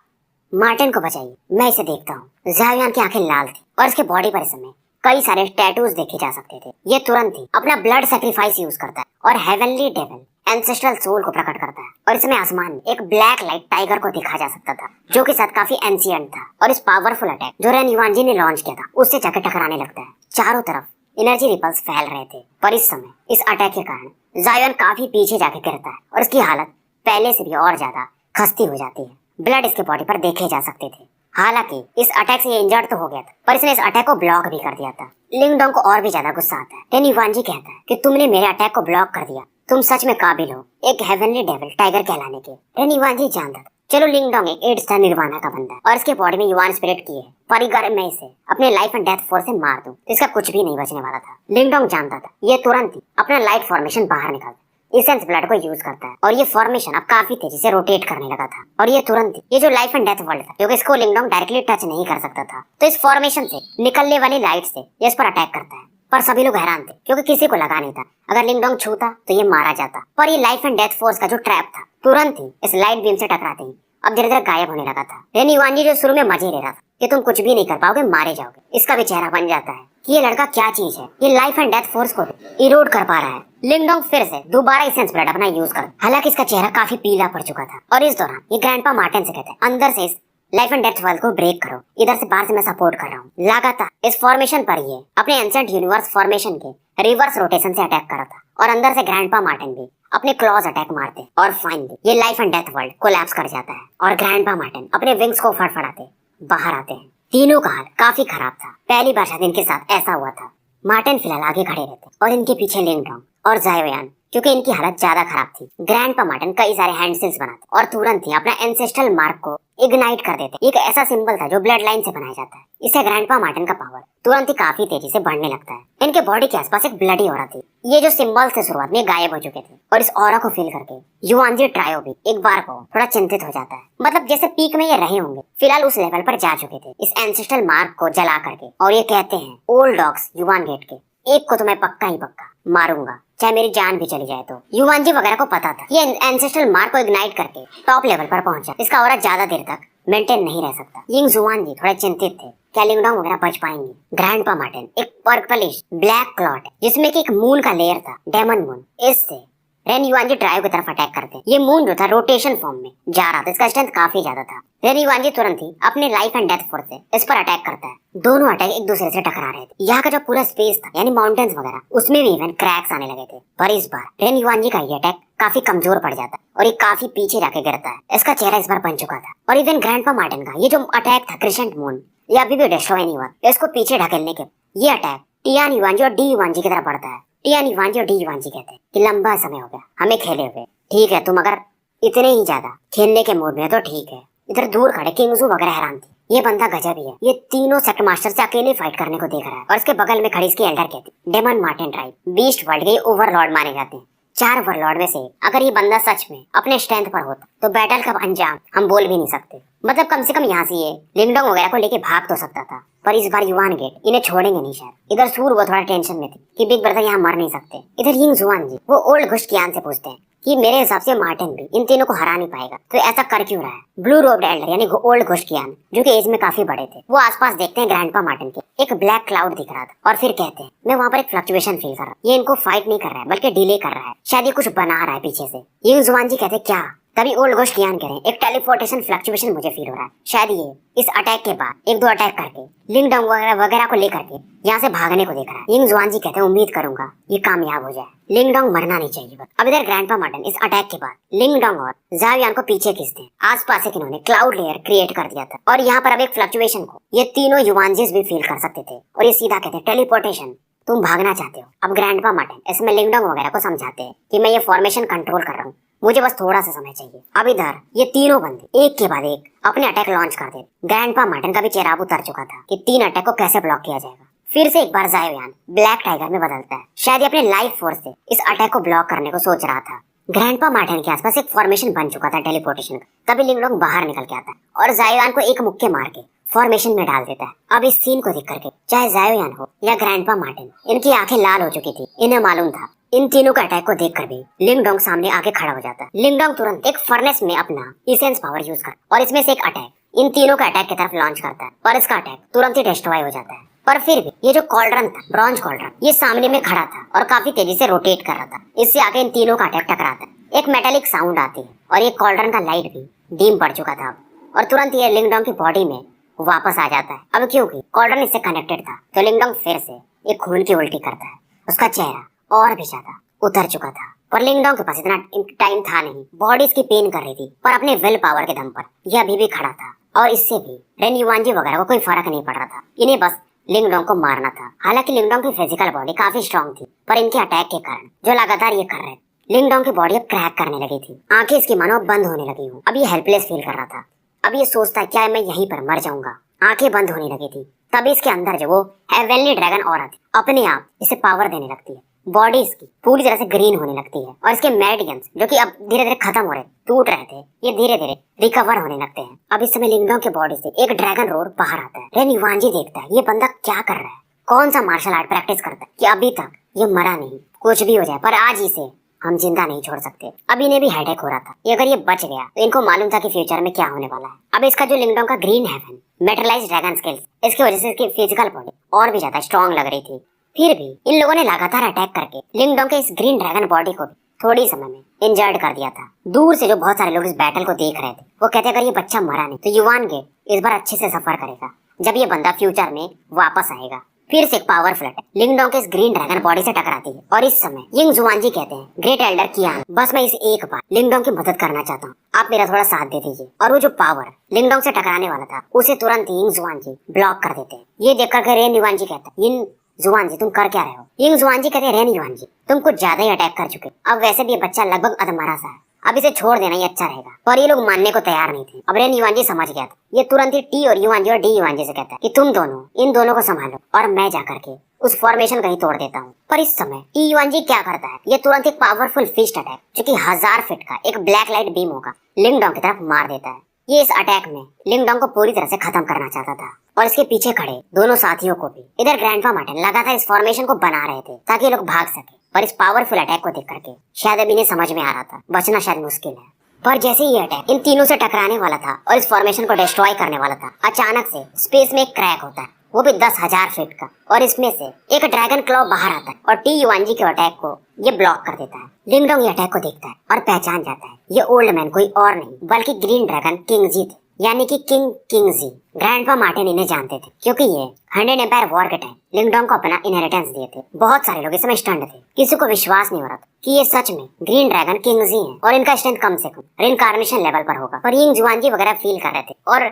S1: मार्टिन को बचाइए, मैं इसे देखता हूँ। जाओयान की आंखें लाल थी और इसके बॉडी पर इस समय कई सारे टैटूज देखे जा सकते थे। ये तुरंत ही अपना ब्लड सैक्रिफाइस यूज करता है और हेवनली डेविल एंसेस्ट्रल सोल को प्रकट करता है। और इसमें आसमान में एक ब्लैक लाइट टाइगर को देखा जा सकता था, जो कि साथ काफी एंशिएंट था। और इस पावरफुल अटैक जो रेन युआन जी ने लॉन्च किया था उससे जाकर टकराने लगता है। चारों तरफ एनर्जी रिपल्स फैल रहे थे, पर इस समय इस अटैक के कारण जायोन काफी पीछे जाके गिरता है और इसकी हालत पहले से भी और ज्यादा खस्ती हो जाती है। ब्लड इसके बॉडी पर देखे जा सकते थे। हालांकि इस अटैक से ये इंजर्ड तो हो गया था, पर इसने इस अटैक को ब्लॉक भी कर दिया था। लिंगडोंग को और भी ज्यादा गुस्सा आता है। रेन युआन जी कहता है कि तुमने मेरे अटैक को ब्लॉक कर दिया, तुम सच में काबिल हो एक हेवनली डेविल टाइगर कहलाने के। रेन युआन जी जानता था चलो लिंगडोंग एक एड्स था निर्वाणा का बंदा और इसके बॉडी में युआन स्पिरिट की है, पर अगर मैं इसे अपने लाइफ एंड डेथ फोर्स से मार दूं तो इसका कुछ भी नहीं बचने वाला था। लिंगडोंग जानता था ये तुरंत ही अपना लाइट फॉर्मेशन बाहर निकालता इसेंस ब्लड को यूज करता है और ये फॉर्मेशन अब काफी तेजी से रोटेट करने लगा था। और ये तुरंत ही ये जो लाइफ एंड डेथ वर्ल्ड था, क्योंकि इसको लिंगडोंग डायरेक्टली टच नहीं कर सकता था, तो इस फॉर्मेशन से निकलने वाली लाइट से ये इस पर अटैक करता है। पर सभी लोग हैरान थे क्योंकि किसी को लगा नहीं था अगर लिंगडोंग छूता तो ये मारा जाता। पर ये लाइफ एंड डेथ फोर्स का जो ट्रैप था तुरंत ही इस लाइट बीम से टकराते ही अब धीरे धीरे गायब होने लगा था। रेन युआन जी जो शुरू में मजे ले रहा था कि तुम कुछ भी नहीं कर पाओगे, मारे जाओगे, इसका भी चेहरा बन जाता है कि ये लड़का क्या चीज है, ये लाइफ एंड डेथ फोर्स को इरोड कर पा रहा है। लिंगडोंग फिर से दोबारा इसेंस ब्लड अपना यूज कर, हालांकि इसका चेहरा काफी पीला पड़ चुका था। और इस दौरान ये ग्रैंडपा मार्टिन से कहते हैं अंदर से इस लाइफ एंड डेथ वर्ल्ड को ब्रेक करो, इधर से बाहर से मैं सपोर्ट कर रहा हूँ। लगातार इस फॉर्मेशन पर ये अपने एंसेंट यूनिवर्स फॉर्मेशन के रिवर्स रोटेशन से अटैक कर रहा था और अंदर से ग्रैंडपा मार्टिन भी अपने क्लॉज अटैक मारते और फाइनली ये life and death world collapse कर जाता है और ग्रैंडपा मार्टिन अपने विंग्स को फड़फड़ाते बाहर आते हैं। तीनों का हाल काफी खराब था। पहली बार शायद इनके साथ ऐसा हुआ था। मार्टिन फिलहाल आगे खड़े रहते और इनके पीछे लिंगडोंग और जायोयान, क्योंकि इनकी हालत ज्यादा खराब थी। ग्रैंडपा मार्टिन कई सारे हैंडसिल्स बनाते और तुरंत ही अपना एंसेस्ट्रल मार्क को इग्नाइट कर देते। एक ऐसा सिंबल था जो ब्लड लाइन से बनाया जाता है। इससे ग्रैंडपा मार्टिन का पावर तुरंत ही काफी तेजी से बढ़ने लगता है। इनके बॉडी के आसपास एक ब्लडी ऑरा थी। ये जो सिंबल थे शुरुआत में गायब हो चुके थे और इस ऑरा को फील करके युआनजी ट्रायो भी एक बार को थोड़ा चिंतित हो जाता है। मतलब जैसे पीक में ये रहे होंगे, फिलहाल उस लेवल पर जा चुके थे इस एंसेस्ट्रल मार्क को जला करके। और ये कहते हैं ओल्ड डॉग्स युआन गेट के एक को तो मैं पक्का ही पक्का मारूंगा, चाहे मेरी जान भी चली जाए तो। युआनजी वगैरह को पता था ये एंसेस्ट्रल मार्क को इग्नाइट करके टॉप लेवल पर पहुंचा। इसका ऑरा ज्यादा देर तक मेंटेन नहीं रह सकता। यिंग जुआनजी थोड़े चिंतित थे, क्या लिंगडोंग वगैरह बच पाएंगे। ग्रैंडपा मार्टिन एक पर्पलिश ब्लैक क्लॉट जिसमें कि एक मून का लेयर था, डेमन मून, इससे रेन युआनजी ट्रायो की तरफ अटैक करते। ये मून जो था रोटेशन फॉर्म में जा रहा था, इसका स्ट्रेंथ काफी ज्यादा था। रेन युआनजी तुरंत ही अपने लाइफ एंड डेथ फोर्स से इस पर अटैक करता है। दोनों अटैक एक दूसरे से टकरा रहे थे। यहाँ का जो पूरा स्पेस था यानी माउंटेन्स वगैरह, उसमें भी इवन क्रैक्स आने लगे थे। पर इस बार रेन युआनजी का ये अटैक काफी कमजोर पड़ जाता है और ये काफी पीछे जाके गिरता है। इसका चेहरा इस बार बन चुका था। और इवन ग्रैंडपा मार्टिन का ये जो अटैक था क्रिसेंट मून, ये अभी भी डिस्ट्रॉय नहीं हुआ। इसको पीछे ढकेलने के ये अटैक टियान युआनजी और डी युआनजी की तरफ बढ़ता है। टियान युआनजी और डी युआनजी कहते हैं कि लंबा समय हो गया हमें खेले हुए, ठीक है तुम अगर इतने ही ज्यादा खेलने के मूड में तो ठीक है। इधर दूर खड़े किंगजू वगैरह हैरान थे, ये बंदा गजब ही है, ये तीनों सेक्ट मास्टर से अकेले फाइट करने को देख रहा है। और इसके बगल में खड़ी इसकी एल्डर कहती demon Martin tribe, beast world के ओवरलॉर्ड माने जाते हैं। 4 ओवरलॉर्ड में से अगर ये बंदा सच में अपने स्ट्रेंथ पर होता तो बैटल का अंजाम हम बोल भी नहीं सकते। मतलब कम से कम यहाँ से ये लिंगडोंग वगैरह को लेके भाग तो सकता था। पर इस बार युआन गेट इन्हें छोड़ेंगे नहीं शायद। इधर सूर वो थोड़ा टेंशन में थी कि बिग ब्रदर यहाँ मर नहीं सकते। इधर यिंग जुआनजी वो ओल्ड घुष्कियान से पूछते हैं कि मेरे हिसाब से मार्टिन भी इन तीनों को हरा नहीं पाएगा, तो ऐसा कर क्यों रहा है। ब्लू रोब्ड एल्डर यानी ओल्ड घुष्कियान जो कि एज में काफी बड़े थे, वो आसपास देखते हैं ग्रैंडपा मार्टिन के एक ब्लैक क्लाउड दिख रहा था और फिर कहते हैं मैं वहाँ पर एक फ्लक्चुएशन फील कर रहा हूँ। ये इनको फाइट नहीं कर रहा है बल्कि डिले कर रहा है, शायद ये कुछ बना रहा है पीछे से। यिंग जुआनजी कहते क्या, तभी ओल्ड घुष्कियान कह रहे हैं एक टेलीपोर्टेशन फ्लक्चुएशन मुझे फील हो रहा है। शायद ये इस अटैक के बाद 1-2 अटैक करके लिंगडोंग वगैरह को लेकर के यहाँ से भागने को देख रहा है। यिंग जुआनजी कहते हैं उम्मीद करूंगा ये कामयाब हो जाए, लिंगडोंग मरना नहीं चाहिए बस। अब इधर ग्रैंडपा मार्टिन इस अटैक के बाद लिंगडोंग और जायोयान को पीछे खींचते हैं। आसपास एक इन्होंने क्लाउड लेयर क्रिएट कर दिया था और यहाँ पर अब एक फ्लक्चुएशन को ये तीनों युआनजीज भी फील कर सकते थे। और ये सीधा कहते हैं टेलीपोर्टेशन, तुम भागना चाहते हो। अब ग्रैंडपा मार्टिन इसमें लिंगडोंग वगैरह को समझाते हैं कि मैं ये फॉर्मेशन कंट्रोल कर रहा हूँ, मुझे बस थोड़ा सा समय चाहिए। अब इधर ये तीनों बंदे एक के बाद एक अपने अटैक लॉन्च कर दे। ग्रैंडपा मार्टिन का भी चेहरा उतर चुका था कि 3 अटैक को कैसे ब्लॉक किया जाएगा। फिर से एक बार जायोयान ब्लैक टाइगर में बदलता है, शायद ये अपने लाइफ फोर्स से इस अटैक को ब्लॉक करने को सोच रहा था। ग्रैंडपा मार्टिन के आसपास एक फॉर्मेशन बन चुका था टेलीपोर्टेशन का। तभी लिंगडोंग बाहर निकल के आता है और जायोयान को एक मुक्के मार के फॉर्मेशन में डाल देता है। अब इस सीन को देख करके चाहे जायोयान हो या ग्रैंडपा मार्टिन, इनकी आंखें लाल हो चुकी थी। इन्हें मालूम था इन तीनों का अटैक को देखकर भी लिंगडोंग सामने आके खड़ा हो जाता है। लिंगडोंग तुरंत एक फर्नेस में अपना इसेंस पावर यूज कर और इसमें से एक अटैक इन तीनों का अटैक की तरफ लॉन्च करता है और इसका अटैक तुरंत ही डिस्ट्रॉय हो जाता है। पर फिर भी ये जो कॉल्ड्रन था, ब्रॉन्ज कॉल्ड्रन, ये सामने में खड़ा था और काफी तेजी से रोटेट कर रहा था। इससे आगे इन तीनों का अटैक टकराता है, एक मेटालिक साउंड आती है और ये कॉल्ड्रन का लाइट भी डीम पड़ चुका था और तुरंत ये लिंगडोंग की बॉडी में वापस आ जाता है। अब क्योंकि कॉल्ड्रन इससे कनेक्टेड था तो लिंगडोंग फिर से एक खून की उल्टी करता है। उसका चेहरा और भी ज्यादा उतर चुका था पर लिंगडोंग के पास इतना टाइम था नहीं। बॉडी इसकी पेन कर रही थी पर अपने विल पावर के दम पर यह अभी भी खड़ा था और इससे भी रेन युआनजी वगैरह को कोई फर्क नहीं पड़ रहा था। इन्हें बस लिंगडोंग को मारना था। हालांकि लिंगडोंग की फिजिकल बॉडी काफी स्ट्रांग थी पर इनके अटैक के कारण जो लगातार ये कर रहे थे, लिंगडोंग की बॉडी अब क्रैक करने लगी थी। आंखें इसकी मानो बंद होने लगी हूँ। अब ये हेल्पलेस फील कर रहा था। अब ये सोचता क्या मैं यहीं पर मर जाऊंगा। आंखें बंद होने लगी थी। तभी इसके अंदर जो वो हेवनली ड्रैगन ऑरा थी अपने आप इसे पावर देने लगती है। बॉडी इसकी पूरी तरह से ग्रीन होने लगती है और इसके मेडियंस जो कि अब धीरे धीरे खत्म हो रहे, टूट रहे थे, ये धीरे धीरे रिकवर होने लगते हैं। अब इस समय लिंगडोंग के बॉडी से एक ड्रैगन रोर बाहर आता है। रेन युआनजी देखता है ये बंदा क्या कर रहा है, कौन सा मार्शल आर्ट प्रैक्टिस करता है कि अभी तक ये मरा नहीं। कुछ भी हो जाए पर आज इसे हम जिंदा नहीं छोड़ सकते। अब इन्हें भी हेडेक हो रहा था ये अगर ये बच गया तो इनको मालूम था कि फ्यूचर में क्या होने वाला है। अब इसका जो लिंगडोंग का green heaven metalized dragon skills, इसकी वजह से इसकी फिजिकल बॉडी और भी ज्यादा स्ट्रॉन्ग लग रही थी। फिर भी इन लोगों ने लगातार अटैक करके लिंगडोंग के इस ग्रीन ड्रैगन बॉडी को भी थोड़ी समय में इंजर्ड कर दिया था। दूर से जो बहुत सारे लोग इस बैटल को देख रहे थे वो कहते अगर ये बच्चा मरा नहीं तो युआन गेट इस बार अच्छे से सफर करेगा जब ये बंदा फ्यूचर में वापस आएगा। फिर से एक पावरफुल अटैक लिंगडोंग के इस ग्रीन ड्रैगन बॉडी से टकराती है और इस समय यिंग जुआनजी कहते हैं, ग्रेट एल्डर कियान, बस मैं इस एक बार लिंगडोंग की मदद करना चाहता हूँ, आप मेरा थोड़ा साथ दे दीजिए। और वो जो पावर लिंगडोंग से टकराने वाला था उसे तुरंत ही यिंग जुआनजी ब्लॉक कर देते हैं। ये देखकर के रेन युआनजी कहता है, यिंग जुआनजी तुम कर क्या रहे हो? यिंग जुआनजी कहते हैं, रेन युआनजी तुम कुछ ज्यादा ही अटैक कर चुके, अब वैसे भी ये बच्चा लगभग अधमरा सा है, अब इसे छोड़ देना ही अच्छा रहेगा। पर ये लोग मानने को तैयार नहीं थे। अब रेन युआनजी समझ गया था। ये तुरंत ही टी और युआनजी और डी युआनजी से कहता है कि तुम दोनों इन दोनों को संभालो और मैं जाकर के उस फॉर्मेशन को ही तोड़ देता हूँ। पर इस समय टी युआनजी क्या करता है, ये तुरंत एक पावरफुल फिस्ट अटैक जो कि 1000 फीट का एक ब्लैक लाइट बीम होगा लिंगडोंग की तरफ मार देता है। ये इस अटैक में लिंगडोंग को पूरी तरह से खत्म करना चाहता था और इसके पीछे खड़े दोनों साथियों को भी। इधर ग्रैंडपा मार्टिन लगातार इस फॉर्मेशन को बना रहे थे ताकि ये लोग भाग सके, पर इस पावरफुल अटैक को देख करके शायद अभी इन्हें समझ में आ रहा था बचना शायद मुश्किल है। पर जैसे ये अटैक इन तीनों से टकराने वाला था और इस फॉर्मेशन को डिस्ट्रॉय करने वाला था, अचानक से स्पेस में एक क्रैक होता है, वो भी 10,000 फीट का, और इसमें से एक ड्रैगन क्लॉ बाहर आता है और टी युआनजी के अटैक को ये ब्लॉक कर देता है। लिंगडोंग ये अटैक को देखता है और पहचान जाता है ये ओल्ड मैन कोई और नहीं बल्कि ग्रीन ड्रैगन किंगजी थे, यानी कि किंगजी। ग्रैंडपा मार्टिन इन्हें जानते थे क्योंकि ये 100 एम्पायर वॉर के टाइम लिंगडोंग को अपना इनहेरिटेंस दिए थे। बहुत सारे लोग इसमें स्टंट थे, किसी को विश्वास नहीं हो रहा था कि ये सच में ग्रीन ड्रैगन किंगजी हैं और इनका स्ट्रेंथ कम से कम रिइंकार्नेशन लेवल पर होगा। पर यिंग जुआनजी वगैरह फील कर रहे थे और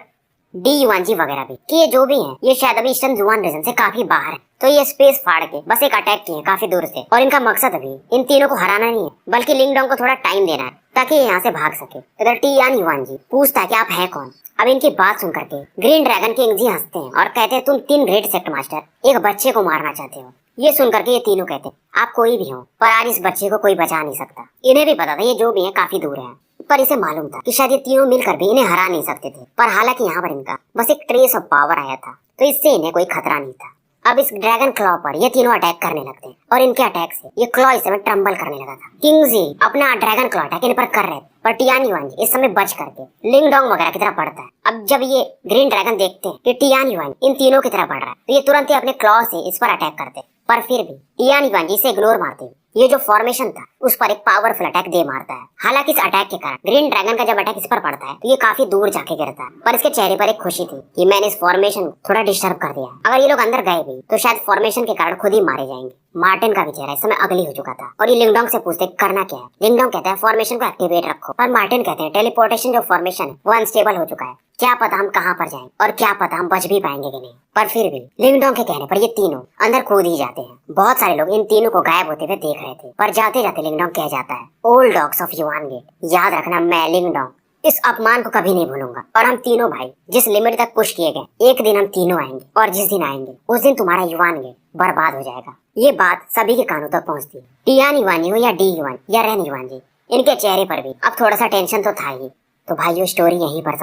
S1: डी युआनजी वगैरह भी कि ये जो भी हैं ये शायद अभी ईस्टर्न जुआन रीजन से काफी बाहर है, तो ये स्पेस फाड़ के बस एक अटैक किए काफी दूर से, और इनका मकसद अभी इन तीनों को हराना नहीं है बल्कि लिंगडोंग को थोड़ा टाइम देना है ताकि ये यहाँ से भाग सके। इधर टी यान युआनजी पूछता है कि आप हैं कौन। अब इनकी बात सुन करके ग्रीन ड्रैगन किंगजी हंसते हैं और कहते हैं, तुम 3 ग्रेट सेक्ट मास्टर एक बच्चे को मारना चाहते हो। ये सुन करके ये तीनों कहते हैं, आप कोई भी हो पर आज इस बच्चे को कोई बचा नहीं सकता। इन्हें भी पता था ये जो भी है काफी दूर है, पर इसे मालूम था कि शायद ये तीनों मिलकर भी इन्हें हरा नहीं सकते थे। पर हालांकि यहाँ पर इनका बस एक ट्रेस ऑफ पावर आया था तो इससे इन्हें कोई खतरा नहीं था। अब इस ड्रैगन क्लॉ पर ये तीनों अटैक करने लगते हैं और इनके अटैक से ये क्लॉ इस समय ट्रम्बल करने लगा था। किंगजी अपना ड्रैगन क्लॉ अटैक इन पर कर रहे थे पर टियान युआनजी इस समय बच करके लिंगडोंग वगैरह की तरफ बढ़ता है। अब जब ये ग्रीन ड्रैगन देखते हैं कि टियान युआनजी इन तीनों की तरफ बढ़ रहा है तो ये तुरंत ही अपने क्लॉ से इस पर अटैक करते हैं, पर फिर भी टियान युआनजी इसे इग्नोर मारते हैं। ये जो फॉर्मेशन था उस पर एक पावरफुल अटैक दे मारता है। हालांकि इस अटैक के कारण ग्रीन ड्रैगन का जब अटैक इस पर पड़ता है तो ये काफी दूर जाके गिरता है, पर इसके चेहरे पर एक खुशी थी कि मैंने इस फॉर्मेशन को थोड़ा डिस्टर्ब कर दिया। अगर ये लोग अंदर गए भी तो शायद फॉर्मेशन के कारण खुद ही मारे जाएंगे। मार्टिन का भी चेहरा इस समय अगली हो चुका था और ये लिंगडोंग से पूछते करना क्या है। लिंगडोंग कहता है फॉर्मेशन को एक्टिवेट रखो, पर मार्टिन कहते हैं टेलीपोर्टेशन जो फॉर्मेशन है वो अनस्टेबल हो चुका है, क्या पता हम कहाँ पर जाएं और क्या पता हम बच भी पाएंगे कि नहीं। पर फिर भी लिंगडोंग के कहने पर ये तीनों अंदर कूद ही जाते हैं। बहुत सारे लोग इन तीनों को गायब होते हुए देख रहे थे, पर जाते जाते लिंगडोंग कह जाता है, old dogs of Yuan gate, याद रखना मैं लिंगडोंग इस अपमान को कभी नहीं भूलूंगा और हम तीनों भाई जिस लिमिट तक पुश किए गए एक दिन हम तीनों आएंगे और जिस दिन आएंगे उस दिन तुम्हारा युआन गेट बर्बाद हो जाएगा। ये बात सभी के कानों तक पहुंचती है। टियान युआनजी हो या डी युआन या रेन युआनजी, इनके चेहरे पर भी अब थोड़ा सा टेंशन तो था ही। तो भाइयों स्टोरी यहीं पर